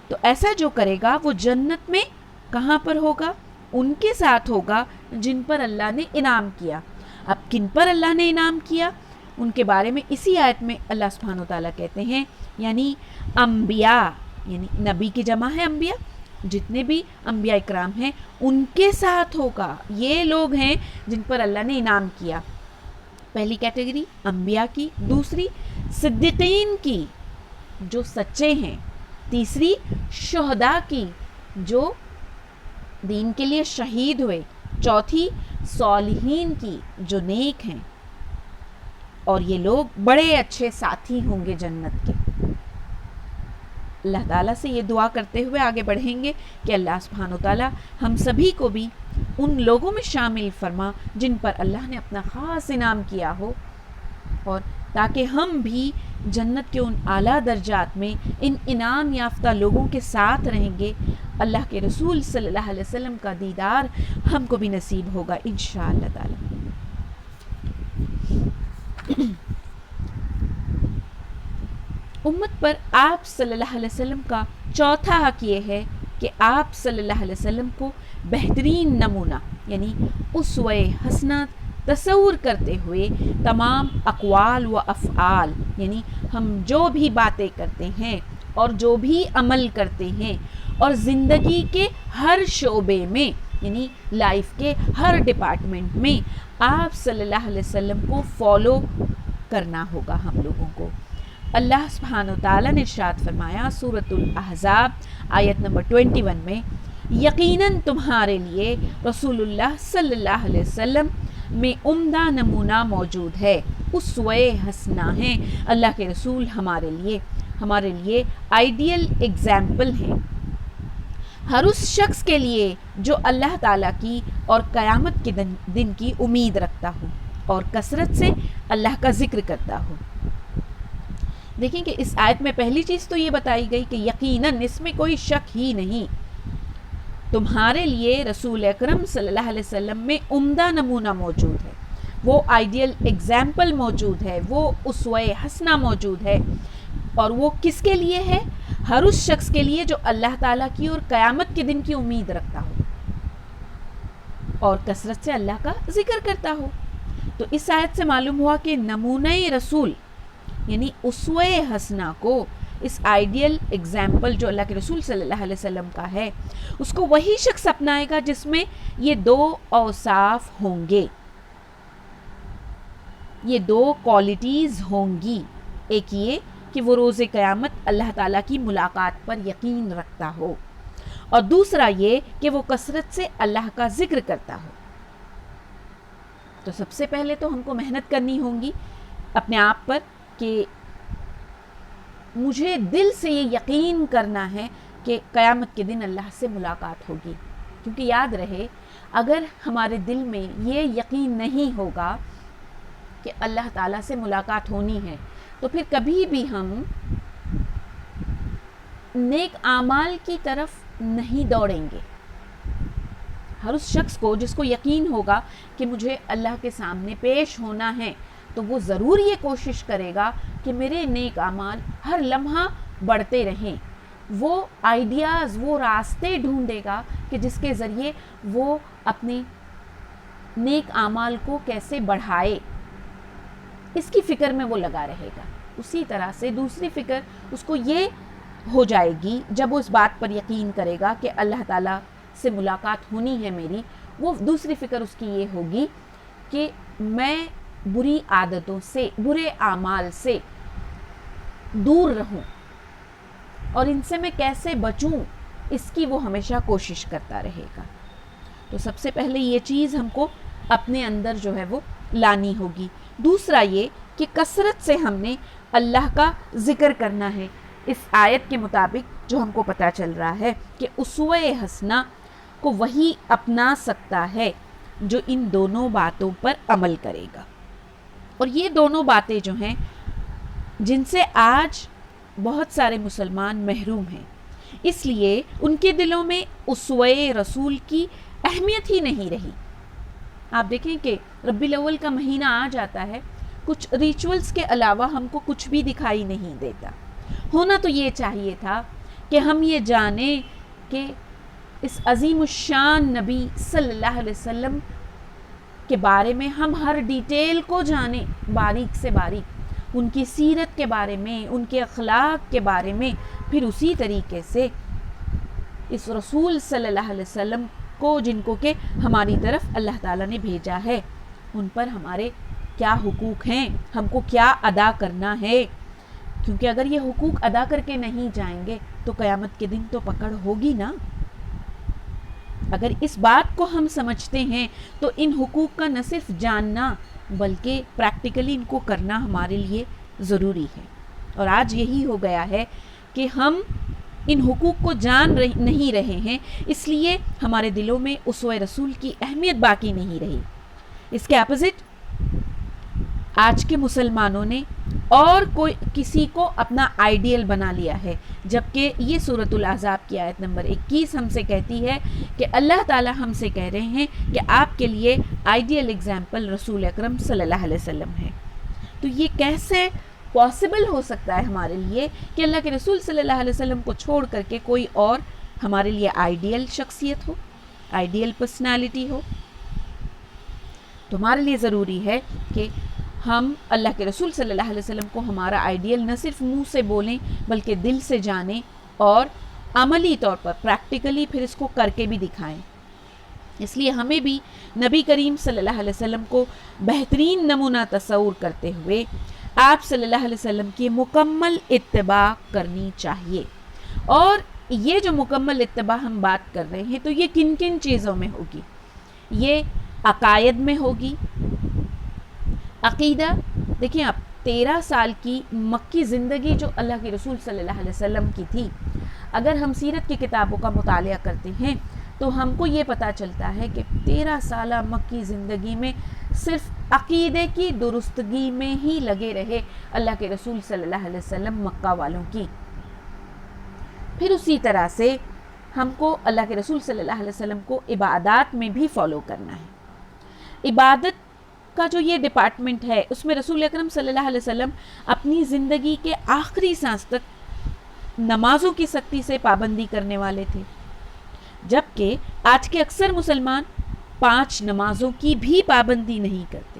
تو ایسا جو کرے گا وہ جنت میں کہاں پر ہوگا؟ ان کے ساتھ ہوگا جن پر اللہ نے انعام کیا. اب کن پر اللہ نے انعام کیا؟ ان کے بارے میں اسی آیت میں اللہ سبحانہ و تعالیٰ کہتے ہیں، یعنی انبیاء، یعنی نبی کی جمع ہے انبیاء، جتنے بھی انبیاء اکرام ہیں ان کے ساتھ ہوگا. یہ لوگ ہیں جن پر اللہ نے انعام کیا. پہلی کیٹیگری انبیاء کی، دوسری صدیقین کی جو سچے ہیں، تیسری شہداء کی جو دین کے لیے شہید ہوئے، چوتھی صالحین کی جو نیک ہیں، اور یہ لوگ بڑے اچھے ساتھی ہوں گے جنت کے. اللہ تعالیٰ سے یہ دعا کرتے ہوئے آگے بڑھیں گے کہ اللہ سبحانہ وتعالیٰ ہم سبھی کو بھی ان لوگوں میں شامل فرما جن پر اللہ نے اپنا خاص انعام کیا ہو، اور تاکہ ہم بھی جنت کے ان اعلیٰ درجات میں ان انعام یافتہ لوگوں کے ساتھ رہیں گے. اللہ کے رسول صلی اللہ علیہ وسلم کا دیدار ہم کو بھی نصیب ہوگا انشاءاللہ تعالی. امت پر آپ صلی اللہ علیہ وسلم کا چوتھا حق یہ ہے کہ آپ صلی اللہ علیہ وسلم کو بہترین نمونہ یعنی اسوہ حسنہ تصور کرتے ہوئے تمام اقوال و افعال، یعنی ہم جو بھی باتیں کرتے ہیں اور جو بھی عمل کرتے ہیں اور زندگی کے ہر شعبے میں، یعنی لائف کے ہر ڈپارٹمنٹ میں آپ صلی اللہ علیہ وسلم کو فالو کرنا ہوگا ہم لوگوں کو. اللہ سبحانہ وتعالیٰ نے ارشاد فرمایا سورۃ الاحزاب آیت نمبر 21 میں، یقیناً تمہارے لیے رسول اللہ صلی اللہ علیہ وسلم میں عمدہ نمونہ موجود ہے، اسوہ حسنہ ہیں. اللہ کے رسول ہمارے لیے آئیڈیل ایگزامپل ہیں، ہر اس شخص کے لیے جو اللہ تعالیٰ کی اور قیامت کے دن کی امید رکھتا ہو اور کثرت سے اللہ کا ذکر کرتا ہو. دیکھیں کہ اس آیت میں پہلی چیز تو یہ بتائی گئی کہ یقیناً اس میں کوئی شک ہی نہیں، تمہارے لیے رسول اکرم صلی اللہ علیہ وسلم میں عمدہ نمونہ موجود ہے، وہ آئیڈیل ایگزامپل موجود ہے، وہ اسوہ حسنہ موجود ہے. اور وہ کس کے لیے ہے؟ ہر اس شخص کے لیے جو اللہ تعالیٰ کی اور قیامت کے دن کی امید رکھتا ہو اور کثرت سے اللہ کا ذکر کرتا ہو. تو اس آیت سے معلوم ہوا کہ نمونہ رسول یعنی اسوہ حسنہ کو، اس آئیڈیل ایگزامپل جو اللہ کے رسول صلی اللہ علیہ وسلم کا ہے، اس کو وہی شخص اپنائے گا جس میں یہ دو اوصاف ہوں گے، یہ دو کوالٹیز ہوں گی. ایک یہ کہ وہ روز قیامت اللہ تعالیٰ کی ملاقات پر یقین رکھتا ہو، اور دوسرا یہ کہ وہ کثرت سے اللہ کا ذکر کرتا ہو. تو سب سے پہلے تو ہم کو محنت کرنی ہوگی اپنے آپ پر کہ مجھے دل سے یہ یقین کرنا ہے کہ قیامت کے دن اللہ سے ملاقات ہوگی. کیونکہ یاد رہے، اگر ہمارے دل میں یہ یقین نہیں ہوگا کہ اللہ تعالیٰ سے ملاقات ہونی ہے، تو پھر کبھی بھی ہم نیک اعمال کی طرف نہیں دوڑیں گے. ہر اس شخص کو جس کو یقین ہوگا کہ مجھے اللہ کے سامنے پیش ہونا ہے، تو وہ ضرور یہ کوشش کرے گا کہ میرے نیک اعمال ہر لمحہ بڑھتے رہیں. وہ آئیڈیاز، وہ راستے ڈھونڈے گا کہ جس کے ذریعے وہ اپنے نیک اعمال کو کیسے بڑھائے، اس کی فکر میں وہ لگا رہے گا. اسی طرح سے دوسری فکر اس کو یہ ہو جائے گی جب وہ اس بات پر یقین کرے گا کہ اللہ تعالیٰ سے ملاقات ہونی ہے میری، وہ دوسری فکر اس کی یہ ہوگی کہ میں بری عادتوں سے، برے اعمال سے دور رہوں اور ان سے میں کیسے بچوں، اس کی وہ ہمیشہ کوشش کرتا رہے گا. تو سب سے پہلے یہ چیز ہم کو اپنے اندر جو ہے وہ لانی ہوگی. دوسرا یہ کہ کثرت سے ہم نے اللہ کا ذکر کرنا ہے. اس آیت کے مطابق جو ہم کو پتہ چل رہا ہے کہ اسوہ حسنہ کو وہی اپنا سکتا ہے جو ان دونوں باتوں پر عمل کرے گا. اور یہ دونوں باتیں جو ہیں جن سے آج بہت سارے مسلمان محروم ہیں، اس لیے ان کے دلوں میں اسوہ رسول کی اہمیت ہی نہیں رہی. آپ دیکھیں کہ ربیع الاول کا مہینہ آ جاتا ہے، کچھ ریچولز کے علاوہ ہم کو کچھ بھی دکھائی نہیں دیتا. ہونا تو یہ چاہیے تھا کہ ہم یہ جانیں کہ اس عظیم الشان نبی صلی اللہ علیہ وسلم کے بارے میں ہم ہر ڈیٹیل کو جانیں، باریک سے باریک، ان کی سیرت کے بارے میں، ان کے اخلاق کے بارے میں، پھر اسی طریقے سے اس رسول صلی اللہ علیہ وسلم کو، جن کو کہ ہماری طرف اللہ تعالیٰ نے بھیجا ہے، ان پر ہمارے کیا حقوق ہیں، ہم کو کیا ادا کرنا ہے. کیونکہ اگر یہ حقوق ادا کر کے نہیں جائیں گے تو قیامت کے دن تو پکڑ ہوگی نا. اگر اس بات کو ہم سمجھتے ہیں تو ان حقوق کا نہ صرف جاننا بلکہ پریکٹیکلی ان کو کرنا ہمارے لیے ضروری ہے. اور آج یہی ہو گیا ہے کہ ہم ان حقوق کو جان نہیں رہے ہیں، اس لیے ہمارے دلوں میں اسوہ رسول کی اہمیت باقی نہیں رہی. اس کے اپوزٹ آج کے مسلمانوں نے اور کوئی کسی کو اپنا آئیڈیل بنا لیا ہے، جبکہ یہ سورۃ الاحزاب کی آیت نمبر 21 ہم سے کہتی ہے کہ اللہ تعالیٰ ہم سے کہہ رہے ہیں کہ آپ کے لیے آئیڈیل ایگزامپل رسول اکرم صلی اللہ علیہ وسلم ہے. تو یہ کیسے پاسبل ہو سکتا ہے ہمارے لیے کہ اللہ کے رسول صلی اللہ علیہ وسلم کو چھوڑ کر کے کوئی اور ہمارے لیے آئیڈیل شخصیت ہو، آئیڈیل پرسنالٹی ہو؟ تو ہمارے لیے ضروری ہے کہ ہم اللہ کے رسول صلی اللہ علیہ وسلم کو ہمارا آئیڈیل نہ صرف منہ سے بولیں بلکہ دل سے جانیں اور عملی طور پر پریکٹیکلی پھر اس کو کر کے بھی دکھائیں. اس لیے ہمیں بھی نبی کریم صلی اللہ علیہ وسلم کو بہترین نمونہ تصور کرتے ہوئے آپ صلی اللہ علیہ وسلم کی مکمل اتباع کرنی چاہیے. اور یہ جو مکمل اتباع ہم بات کر رہے ہیں تو یہ کن کن چیزوں میں ہوگی؟ یہ عقائد میں ہوگی. عقیدہ دیکھیں آپ، 13 سال کی مکی زندگی جو اللہ کے رسول صلی اللہ علیہ وسلم کی تھی، اگر ہم سیرت کی کتابوں کا مطالعہ کرتے ہیں تو ہم کو یہ پتہ چلتا ہے کہ 13 سالہ مکی زندگی میں صرف عقیدے کی درستگی میں ہی لگے رہے اللہ کے رسول صلی اللہ علیہ وسلم مکہ والوں کی. پھر اسی طرح سے ہم کو اللہ کے رسول صلی اللہ علیہ وسلم کو عبادات میں بھی فالو کرنا ہے. عبادت کا جو یہ ڈپارٹمنٹ ہے اس میں رسول اکرم صلی اللہ علیہ وسلم اپنی زندگی کے آخری سانس تک نمازوں کی سختی سے پابندی کرنے والے تھے، جبکہ آج کے اکثر مسلمان 5 نمازوں کی بھی پابندی نہیں کرتے.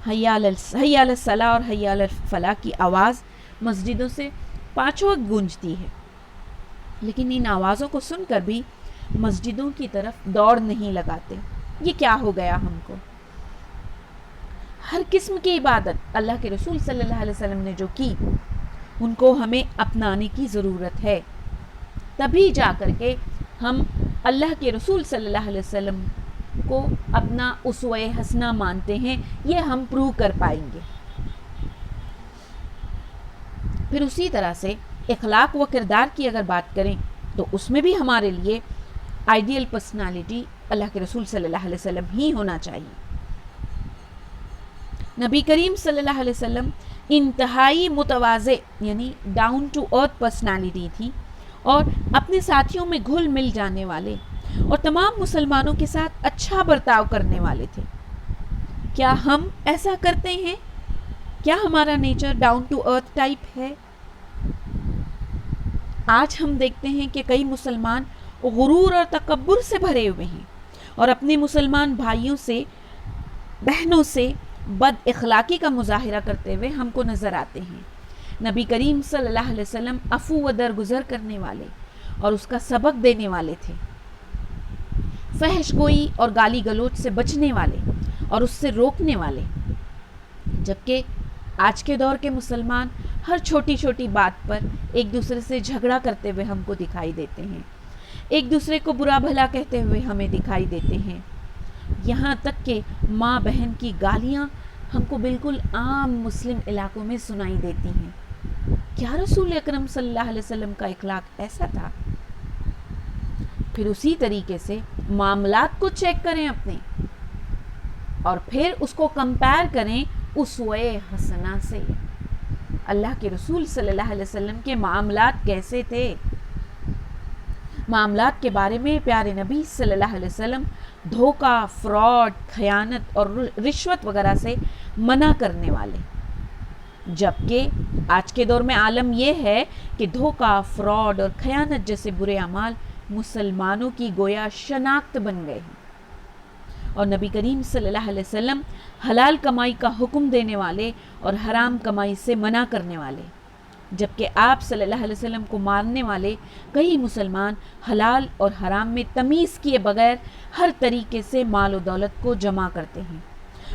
حی علی الصلاۃ اور حی علی الفلاح کی آواز مسجدوں سے 5 وقت گونجتی ہے، لیکن ان آوازوں کو سن کر بھی مسجدوں کی طرف دوڑ نہیں لگاتے. یہ کیا ہو گیا ہم کو؟ ہر قسم کی عبادت اللہ کے رسول صلی اللہ علیہ وسلم نے جو کی ان کو ہمیں اپنانے کی ضرورت ہے. تبھی جا کر کے ہم اللہ کے رسول صلی اللہ علیہ وسلم کو اپنا اسوہ حسنہ مانتے ہیں، یہ ہم پروو کر پائیں گے. پھر اسی طرح سے اخلاق و کردار کی اگر بات کریں تو اس میں بھی ہمارے لیے آئیڈیل پرسنالٹی اللہ کے رسول صلی اللہ علیہ وسلم ہی ہونا چاہیے. نبی کریم صلی اللہ علیہ وسلم انتہائی متواضع یعنی ڈاؤن ٹو ارتھ پرسنالٹی تھی اور اپنے ساتھیوں میں گھل مل جانے والے اور تمام مسلمانوں کے ساتھ اچھا برتاؤ کرنے والے تھے. کیا ہم ایسا کرتے ہیں؟ کیا ہمارا nature down to earth type ہے؟ آج ہم دیکھتے ہیں کہ کئی مسلمان غرور اور تکبر سے بھرے ہوئے ہیں اور اپنے مسلمان بھائیوں سے بہنوں سے بد اخلاقی کا مظاہرہ کرتے ہوئے ہم کو نظر آتے ہیں. نبی کریم صلی اللہ علیہ وسلم عفو و درگزر کرنے والے اور اس کا سبق دینے والے تھے، فحش گوئی اور گالی گلوچ سے بچنے والے اور اس سے روکنے والے. جبکہ آج کے دور کے مسلمان ہر چھوٹی چھوٹی بات پر ایک دوسرے سے جھگڑا کرتے ہوئے ہم کو دکھائی دیتے ہیں، ایک دوسرے کو برا بھلا کہتے ہوئے ہمیں دکھائی دیتے ہیں. یہاں تک کہ ماں بہن کی گالیاں ہم کو بالکل عام مسلم علاقوں میں سنائی دیتی ہیں. کیا رسول اکرم صلی اللہ علیہ وسلم کا اخلاق ایسا تھا؟ پھر اسی طریقے سے معاملات کو چیک کریں اپنے اور پھر اس کو کمپیئر کریں اسوہ حسنہ سے. اللہ کے رسول صلی اللہ علیہ وسلم کے معاملات کیسے تھے؟ معاملات کے بارے میں پیارے نبی صلی اللہ علیہ وسلم دھوکہ، فراڈ، خیانت اور رشوت وغیرہ سے منع کرنے والے، جبکہ آج کے دور میں عالم یہ ہے کہ دھوکہ، فراڈ اور خیانت جیسے برے اعمال مسلمانوں کی گویا شناخت بن گئے ہیں اور نبی کریم صلی اللہ علیہ وسلم حلال کمائی کا حکم دینے والے اور حرام کمائی سے منع کرنے والے، جبکہ آپ صلی اللہ علیہ وسلم کو ماننے والے کئی مسلمان حلال اور حرام میں تمیز کیے بغیر ہر طریقے سے مال و دولت کو جمع کرتے ہیں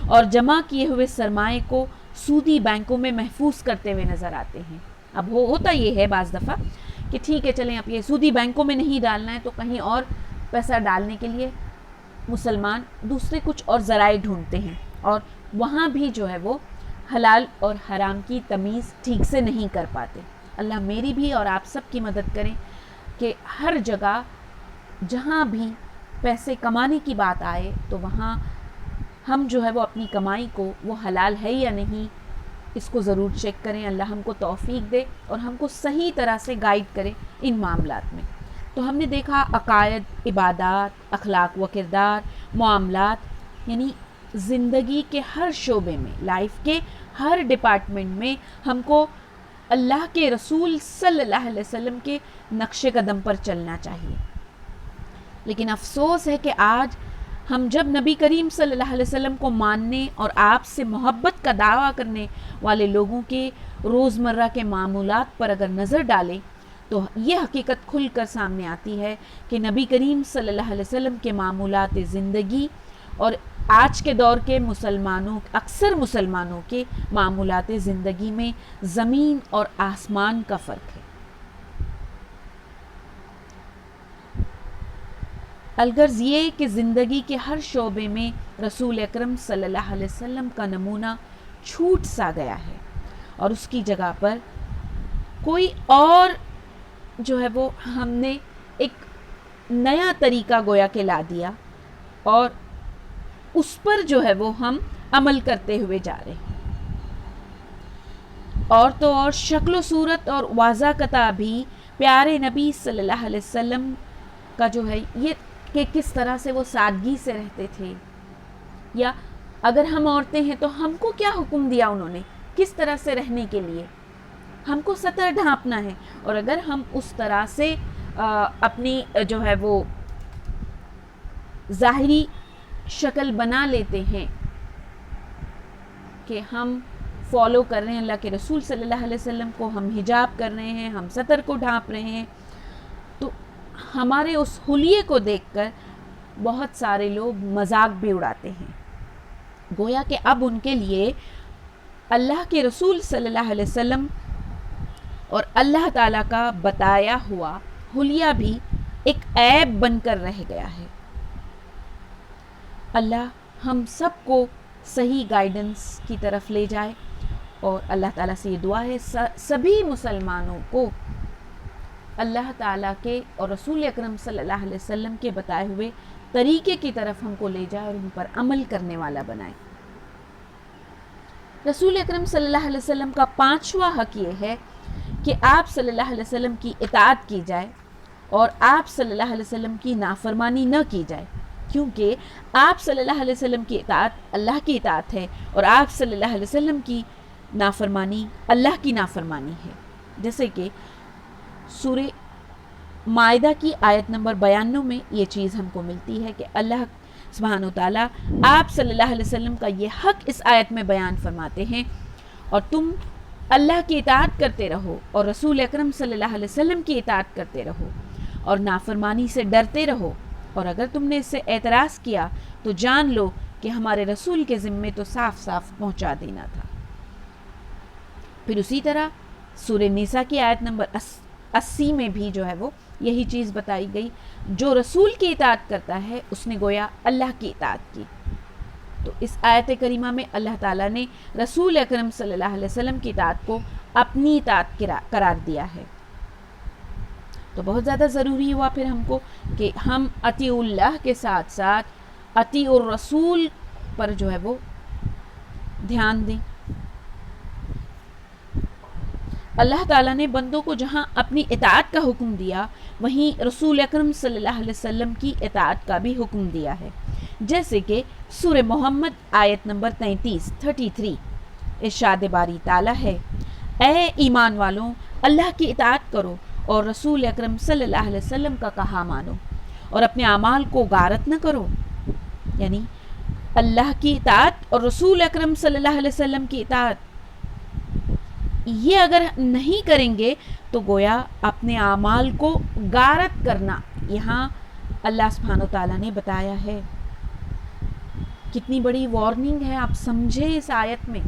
اور جمع کیے ہوئے سرمایے کو سودی بینکوں میں محفوظ کرتے ہوئے نظر آتے ہیں۔ اب ہوتا یہ ہے بعض دفعہ کہ ٹھیک ہے چلیں اب یہ سودی بینکوں میں نہیں ڈالنا ہے تو کہیں اور پیسہ ڈالنے کے لیے مسلمان دوسرے کچھ اور ذرائع ڈھونڈتے ہیں، اور وہاں بھی جو ہے وہ حلال اور حرام کی تمیز ٹھیک سے نہیں کر پاتے۔ اللہ میری بھی اور آپ سب کی مدد کریں کہ ہر جگہ جہاں بھی پیسے کمانے کی بات آئے تو وہاں ہم جو ہے وہ اپنی کمائی کو وہ حلال ہے یا نہیں اس کو ضرور چیک کریں۔ اللہ ہم کو توفیق دے اور ہم کو صحیح طرح سے گائیڈ کرے ان معاملات میں۔ تو ہم نے دیکھا عقائد، عبادات، اخلاق و کردار، معاملات، یعنی زندگی کے ہر شعبے میں، لائف کے ہر ڈپارٹمنٹ میں ہم کو اللہ کے رسول صلی اللہ علیہ وسلم کے نقش قدم پر چلنا چاہیے۔ لیکن افسوس ہے کہ آج ہم جب نبی کریم صلی اللہ علیہ وسلم کو ماننے اور آپ سے محبت کا دعویٰ کرنے والے لوگوں کے روزمرہ کے معمولات پر اگر نظر ڈالیں تو یہ حقیقت کھل کر سامنے آتی ہے کہ نبی کریم صلی اللہ علیہ وسلم کے معمولات زندگی اور آج کے دور کے اکثر مسلمانوں کے معمولات زندگی میں زمین اور آسمان کا فرق ہے۔ الغرض یہ کہ زندگی کے ہر شعبے میں رسول اکرم صلی اللہ علیہ وسلم کا نمونہ چھوٹ سا گیا ہے اور اس کی جگہ پر کوئی اور جو ہے وہ ہم نے ایک نیا طریقہ گویا کہ لا دیا اور اس پر جو ہے وہ ہم عمل کرتے ہوئے جا رہے ہیں۔ اور تو اور شکل و صورت اور واضح قطع بھی پیارے نبی صلی اللہ علیہ وسلم کا جو ہے یہ کہ کس طرح سے وہ سادگی سے رہتے تھے، یا اگر ہم عورتیں ہیں تو ہم کو کیا حکم دیا انہوں نے کس طرح سے رہنے کے لیے، ہم کو سطر ڈھانپنا ہے، اور اگر ہم اس طرح سے اپنی جو ہے وہ ظاہری شکل بنا لیتے ہیں کہ ہم فالو کر رہے ہیں اللہ کے رسول صلی اللہ علیہ وسلم کو، ہم حجاب کر رہے ہیں، ہم سطر کو ڈھانپ رہے ہیں، تو ہمارے اس حلیے کو دیکھ کر بہت سارے لوگ مذاق بھی اڑاتے ہیں، گویا کہ اب ان کے لیے اللہ کے رسول صلی اللہ علیہ وسلم اور اللہ تعالیٰ کا بتایا ہوا حلیہ بھی ایک عیب بن کر رہ گیا ہے۔ اللہ ہم سب کو صحیح گائیڈنس کی طرف لے جائے، اور اللہ تعالیٰ سے یہ دعا ہے سبھی مسلمانوں کو اللہ تعالیٰ کے اور رسول اکرم صلی اللہ علیہ وسلم کے بتائے ہوئے طریقے کی طرف ہم کو لے جائے اور ان پر عمل کرنے والا بنائے۔ رسول اکرم صلی اللہ علیہ وسلم کا 5واں حق یہ ہے کہ آپ صلی اللہ علیہ وسلم کی اطاعت کی جائے اور آپ صلی اللہ علیہ وسلم کی نافرمانی نہ کی جائے، کیونکہ آپ صلی اللہ علیہ وسلم کی اطاعت اللہ کی اطاعت ہے اور آپ صلی اللہ علیہ وسلم کی نافرمانی اللہ کی نافرمانی ہے۔ جیسے کہ سورہ مائدہ کی آیت نمبر 92 میں یہ چیز ہم کو ملتی ہے کہ اللہ سبحانہ و تعالیٰ آپ صلی اللہ علیہ وسلم کا یہ حق اس آیت میں بیان فرماتے ہیں، اور تم اللہ کی اطاعت کرتے رہو اور رسول اکرم صلی اللہ علیہ وسلم کی اطاعت کرتے رہو اور نافرمانی سے ڈرتے رہو، اور اگر تم نے اس سے اعتراض کیا تو جان لو کہ ہمارے رسول کے ذمے تو صاف صاف پہنچا دینا تھا۔ پھر اسی طرح سورہ نساء کی آیت نمبر 80 میں بھی جو ہے وہ یہی چیز بتائی گئی، جو رسول کی اطاعت کرتا ہے اس نے گویا اللہ کی اطاعت کی۔ تو اس آیت کریمہ میں اللہ تعالیٰ نے رسول اکرم صلی اللہ علیہ وسلم کی اطاعت کو اپنی اطاعت قرار دیا ہے۔ تو بہت زیادہ ضروری ہوا پھر ہم کو کہ ہم اطیع اللہ کے ساتھ ساتھ اطیع الرسول پر جو ہے وہ دھیان دیں۔ اللہ تعالیٰ نے بندوں کو جہاں اپنی اطاعت کا حکم دیا وہیں رسول اکرم صلی اللہ علیہ وسلم کی اطاعت کا بھی حکم دیا ہے، جیسے کہ سورہ محمد آیت نمبر 33 ارشاد باری تعالیٰ ہے، اے ایمان والوں اللہ کی اطاعت کرو اور رسول اکرم صلی اللہ علیہ وسلم کا کہا مانو اور اپنے اعمال کو غارت نہ کرو، یعنی اللہ کی اطاعت اور رسول اکرم صلی اللہ علیہ وسلم کی اطاعت، یہ اگر نہیں کریں گے تو گویا اپنے اعمال کو غارت کرنا. یہاں اللہ سبحانہ وتعالیٰ نے بتایا ہے، کتنی بڑی وارننگ ہے. آپ سمجھیں اس آیت میں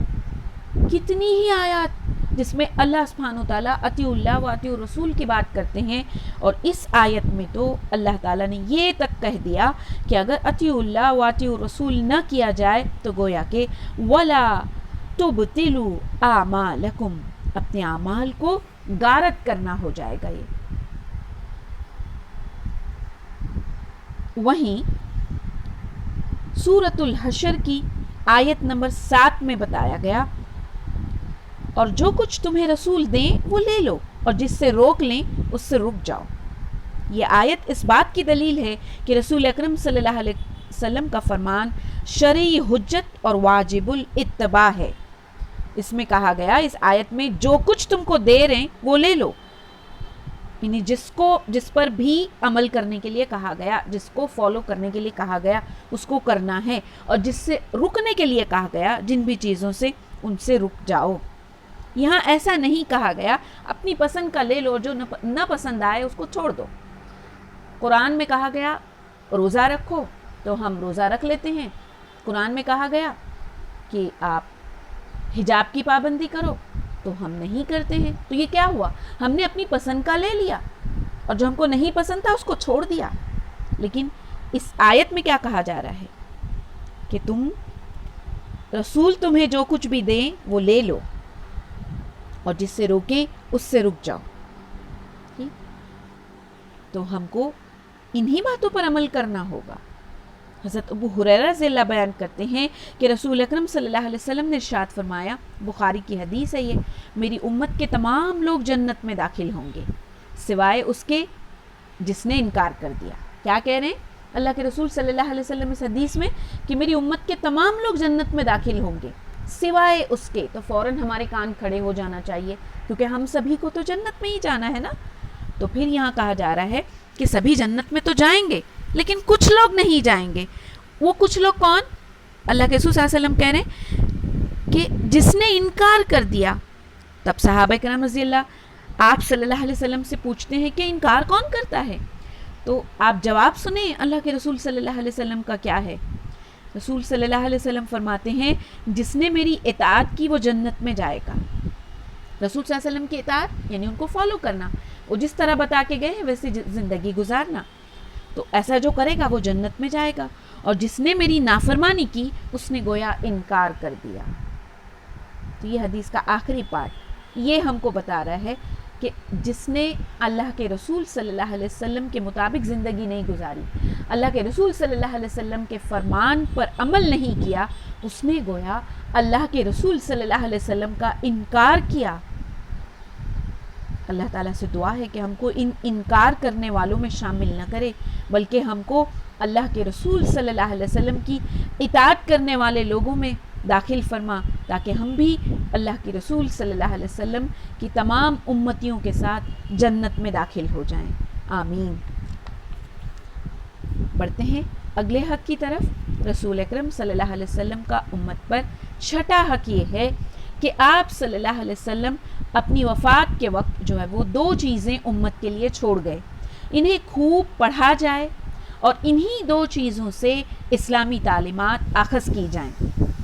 کتنی ہی آیات جس میں اللہ سبحانہ وتعالیٰ اطیعوا اللہ و اطیعوا الرسول کی بات کرتے ہیں، اور اس آیت میں تو اللہ تعالیٰ نے یہ تک کہہ دیا کہ اگر اطیعوا اللہ و اطیعوا الرسول نہ کیا جائے تو گویا کہ وَلَا تُبْطِلُوا أَعْمَالَكُمْ، اپنے اعمال کو غارت کرنا ہو جائے گا. یہ وہیں سورۃ الحشر کی آیت نمبر 7 میں بتایا گیا، اور جو کچھ تمہیں رسول دیں وہ لے لو، اور جس سے روک لیں اس سے رک جاؤ. یہ آیت اس بات کی دلیل ہے کہ رسول اکرم صلی اللہ علیہ وسلم کا فرمان شرعی حجت اور واجب الاتباع ہے. اس میں کہا گیا، اس آیت میں جو کچھ تم کو دے رہے ہیں وہ لے لو، یعنی جس پر بھی عمل کرنے کے لیے کہا گیا، جس کو فالو کرنے کے لیے کہا گیا اس کو کرنا ہے، اور جس سے رکنے کے لیے کہا گیا جن بھی چیزوں سے ان سے رک جاؤ. یہاں ایسا نہیں کہا گیا اپنی پسند کا لے لو، جو نہ پسند آئے اس کو چھوڑ دو. قرآن میں کہا گیا روزہ رکھو تو ہم روزہ رکھ لیتے ہیں. قرآن میں کہا گیا کہ آپ حجاب کی پابندی کرو تو ہم نہیں کرتے ہیں. تو یہ کیا ہوا؟ ہم نے اپنی پسند کا لے لیا اور جو ہم کو نہیں پسند تھا اس کو چھوڑ دیا. لیکن اس آیت میں کیا کہا جا رہا ہے کہ تم رسول تمہیں جو کچھ بھی دیں وہ لے لو، اور جس سے روکیں اس سے رک جاؤ. تو ہم کو انہی باتوں پر عمل کرنا ہوگا. حضرت ابو ہریرہ رضی اللہ بیان کرتے ہیں کہ رسول اکرم صلی اللہ علیہ وسلم نے ارشاد فرمایا، بخاری کی حدیث ہے یہ، میری امت کے تمام لوگ جنت میں داخل ہوں گے سوائے اس کے جس نے انکار کر دیا. کیا کہہ رہے ہیں اللہ کے رسول صلی اللہ علیہ وسلم اس حدیث میں کہ میری امت کے تمام لوگ جنت میں داخل ہوں گے سوائے اس کے. تو فوراً ہمارے کان کھڑے ہو جانا چاہیے، کیونکہ ہم سبھی کو تو جنت میں ہی جانا ہے نا. تو پھر یہاں کہا جا رہا ہے کہ سبھی جنت میں تو جائیں گے لیکن کچھ لوگ نہیں جائیں گے. وہ کچھ لوگ کون؟ اللہ کے رسول صلی اللہ علیہ وسلم کہہ رہے ہیں کہ جس نے انکار کر دیا. تب صحابہ کرام رضی اللہ آپ صلی اللہ علیہ وسلم سے پوچھتے ہیں کہ انکار کون کرتا ہے؟ تو آپ جواب سنیں اللہ کے رسول صلی اللہ علیہ وسلم کا کیا ہے. رسول صلی اللہ علیہ وسلم فرماتے ہیں جس نے میری اطاعت کی وہ جنت میں جائے گا. رسول صلی اللہ علیہ وسلم کی اطاعت یعنی ان کو فالو کرنا، وہ جس طرح بتا کے گئے ہیں ویسے زندگی گزارنا. تو ایسا جو کرے گا وہ جنت میں جائے گا، اور جس نے میری نافرمانی کی اس نے گویا انکار کر دیا. تو یہ حدیث کا آخری پارٹ یہ ہم کو بتا رہا ہے کہ جس نے اللہ کے رسول صلی اللہ علیہ وسلم کے مطابق زندگی نہیں گزاری، اللہ کے رسول صلی اللہ علیہ وسلم کے فرمان پر عمل نہیں کیا، اس نے گویا اللہ کے رسول صلی اللہ علیہ وسلم کا انکار کیا. اللہ تعالیٰ سے دعا ہے کہ ہم کو ان انکار کرنے والوں میں شامل نہ کرے، بلکہ ہم کو اللہ کے رسول صلی اللہ علیہ وسلم کی اطاعت کرنے والے لوگوں میں داخل فرما، تاکہ ہم بھی اللہ کے رسول صلی اللہ علیہ وسلم کی تمام امتیوں کے ساتھ جنت میں داخل ہو جائیں. آمین. بڑھتے ہیں اگلے حق کی طرف. رسول اکرم صلی اللہ علیہ وسلم کا امت پر چھٹا حق یہ ہے کہ آپ صلی اللہ علیہ وسلم اپنی وفات کے وقت جو ہے وہ 2 چیزیں امت کے لیے چھوڑ گئے. انہیں خوب پڑھا جائے اور انہی 2 چیزوں سے اسلامی تعلیمات اخذ کی جائیں،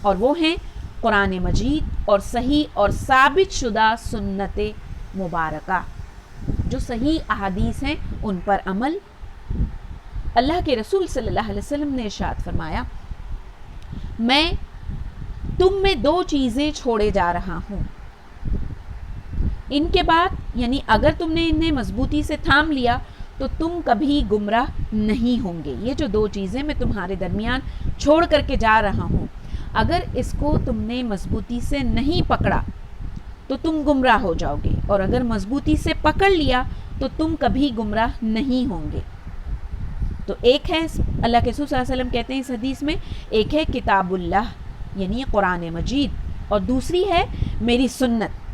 اور وہ ہیں قرآن مجید اور صحیح اور ثابت شدہ سنت مبارکہ. جو صحیح احادیث ہیں ان پر عمل. اللہ کے رسول صلی اللہ علیہ وسلم نے ارشاد فرمایا، میں تم میں 2 چیزیں چھوڑے جا رہا ہوں، ان کے بعد یعنی اگر تم نے انہیں مضبوطی سے تھام لیا تو تم کبھی گمراہ نہیں ہوں گے. یہ جو 2 چیزیں میں تمہارے درمیان چھوڑ کر کے جا رہا ہوں، اگر اس کو تم نے مضبوطی سے نہیں پکڑا تو تم گمراہ ہو جاؤ گے، اور اگر مضبوطی سے پکڑ لیا تو تم کبھی گمراہ نہیں ہوں گے. تو ایک ہے اللہ کے رسول صلی اللہ علیہ وسلم کہتے ہیں اس حدیث میں، ایک ہے کتاب اللہ یعنی قرآن مجید، اور دوسری ہے میری سنت،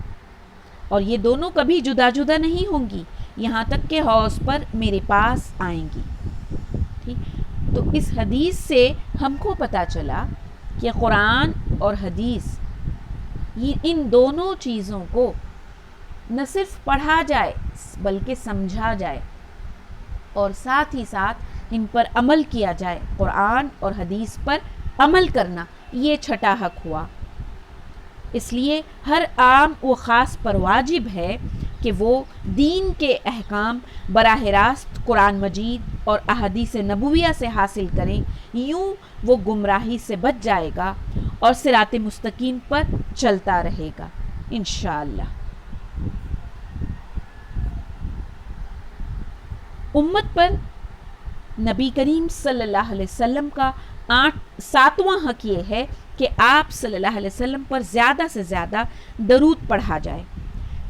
اور یہ دونوں کبھی جدا جدا نہیں ہوں گی یہاں تک کہ حوض پر میرے پاس آئیں گی. ٹھیک. تو اس حدیث سے ہم کو پتہ چلا کہ قرآن اور حدیث ان دونوں چیزوں کو نہ صرف پڑھا جائے بلکہ سمجھا جائے اور ساتھ ہی ساتھ ان پر عمل کیا جائے. قرآن اور حدیث پر عمل کرنا یہ چھٹا حق ہوا. اس لیے ہر عام و خاص پر واجب ہے کہ وہ دین کے احکام براہ راست قرآن مجید اور احادیث نبویہ سے حاصل کریں. یوں وہ گمراہی سے بچ جائے گا اور صراط مستقیم پر چلتا رہے گا انشاءاللہ. امت پر نبی کریم صلی اللہ علیہ وسلم کا 7واں حق یہ ہے کہ آپ صلی اللہ علیہ وسلم پر زیادہ سے زیادہ درود پڑھا جائے.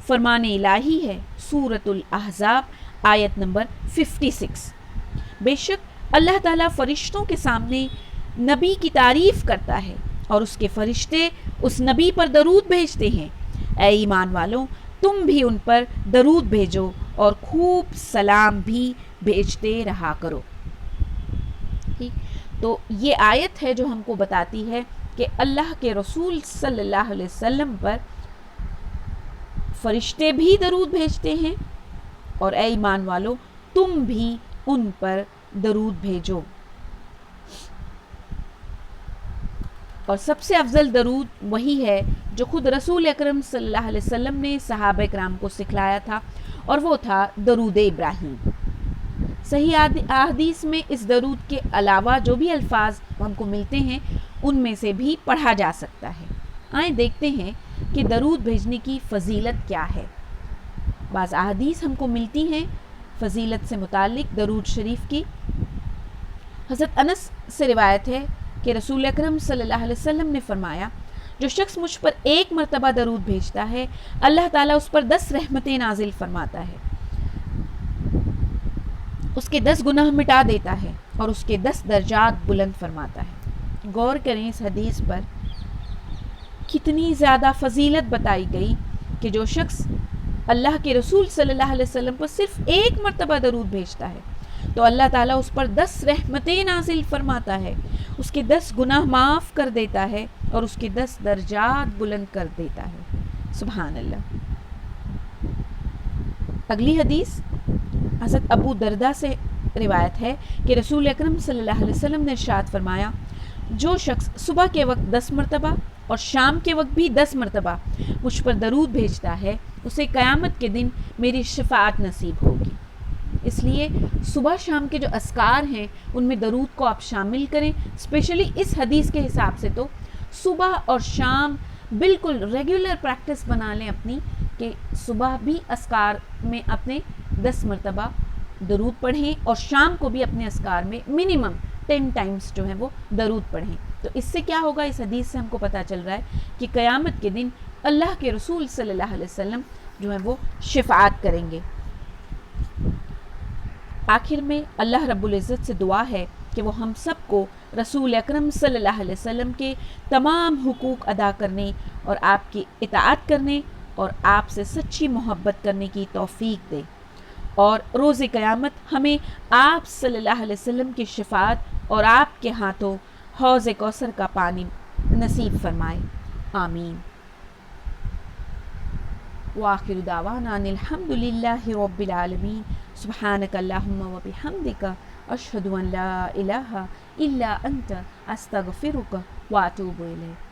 فرمان الہی ہے سورۃ الاحزاب آیت نمبر 56. بے شک اللہ تعالیٰ فرشتوں کے سامنے نبی کی تعریف کرتا ہے اور اس کے فرشتے اس نبی پر درود بھیجتے ہیں. اے ایمان والوں، تم بھی ان پر درود بھیجو اور خوب سلام بھی بھیجتے رہا کرو. ٹھیک، تو یہ آیت ہے جو ہم کو بتاتی ہے کہ اللہ کے رسول صلی اللہ علیہ وسلم پر فرشتے بھی درود بھیجتے ہیں اور اے ایمان والو تم بھی ان پر درود بھیجو. اور سب سے افضل درود وہی ہے جو خود رسول اکرم صلی اللہ علیہ وسلم نے صحابہ کرام کو سکھلایا تھا، اور وہ تھا درود ابراہیم. صحیح احادیث میں اس درود کے علاوہ جو بھی الفاظ ہم کو ملتے ہیں ان میں سے بھی پڑھا جا سکتا ہے. آئیں دیکھتے ہیں کہ درود بھیجنے کی فضیلت کیا ہے. بعض احادیث ہم کو ملتی ہیں فضیلت سے متعلق درود شریف کی. حضرت انس سے روایت ہے کہ رسول اکرم صلی اللہ علیہ وسلم نے فرمایا، جو شخص مجھ پر ایک مرتبہ درود بھیجتا ہے اللہ تعالیٰ اس پر 10 رحمتیں نازل فرماتا ہے، اس کے 10 گناہ مٹا دیتا ہے اور اس کے 10 درجات بلند فرماتا ہے. غور کریں اس حدیث پر، کتنی زیادہ فضیلت بتائی گئی کہ جو شخص اللہ کے رسول صلی اللہ علیہ وسلم پر صرف ایک مرتبہ درود بھیجتا ہے تو اللہ تعالیٰ اس پر 10 رحمتیں نازل فرماتا ہے، اس کے 10 گناہ معاف کر دیتا ہے اور اس کے 10 درجات بلند کر دیتا ہے. سبحان اللہ. اگلی حدیث حضرت ابو دردہ سے روایت ہے کہ رسول اکرم صلی اللہ علیہ وسلم نے ارشاد فرمایا، جو شخص صبح کے وقت 10 مرتبہ اور شام کے وقت بھی 10 مرتبہ مجھ پر درود بھیجتا ہے اسے قیامت کے دن میری شفاعت نصیب ہوگی. اس لیے صبح شام کے جو اذکار ہیں ان میں درود کو آپ شامل کریں. اسپیشلی اس حدیث کے حساب سے تو صبح اور شام بالکل ریگولر پریکٹس بنا لیں اپنی، کہ صبح بھی اذکار میں اپنے 10 مرتبہ درود پڑھیں اور شام کو بھی اپنے اذکار میں منیمم 10 ٹائمز جو ہیں وہ درود پڑھیں. تو اس سے کیا ہوگا، اس حدیث سے ہم کو پتہ چل رہا ہے کہ قیامت کے دن اللہ کے رسول صلی اللہ علیہ وسلم جو ہے وہ شفاعت کریں گے. آخر میں اللہ رب العزت سے دعا ہے کہ وہ ہم سب کو رسول اکرم صلی اللہ علیہ وسلم کے تمام حقوق ادا کرنے اور آپ کی اطاعت کرنے اور آپ سے سچی محبت کرنے کی توفیق دے، اور روز قیامت ہمیں آپ صلی اللہ علیہ وسلم کی شفاعت اور آپ کے ہاتھوں حوض کوثر کا پانی نصیب فرمائے. آمین. وآخر دعوانا ان الحمد للہ رب العالمین. سبحانک اللہم و بحمدک اشہد ان لا الہ الا انت استغفرک واتوب الیک.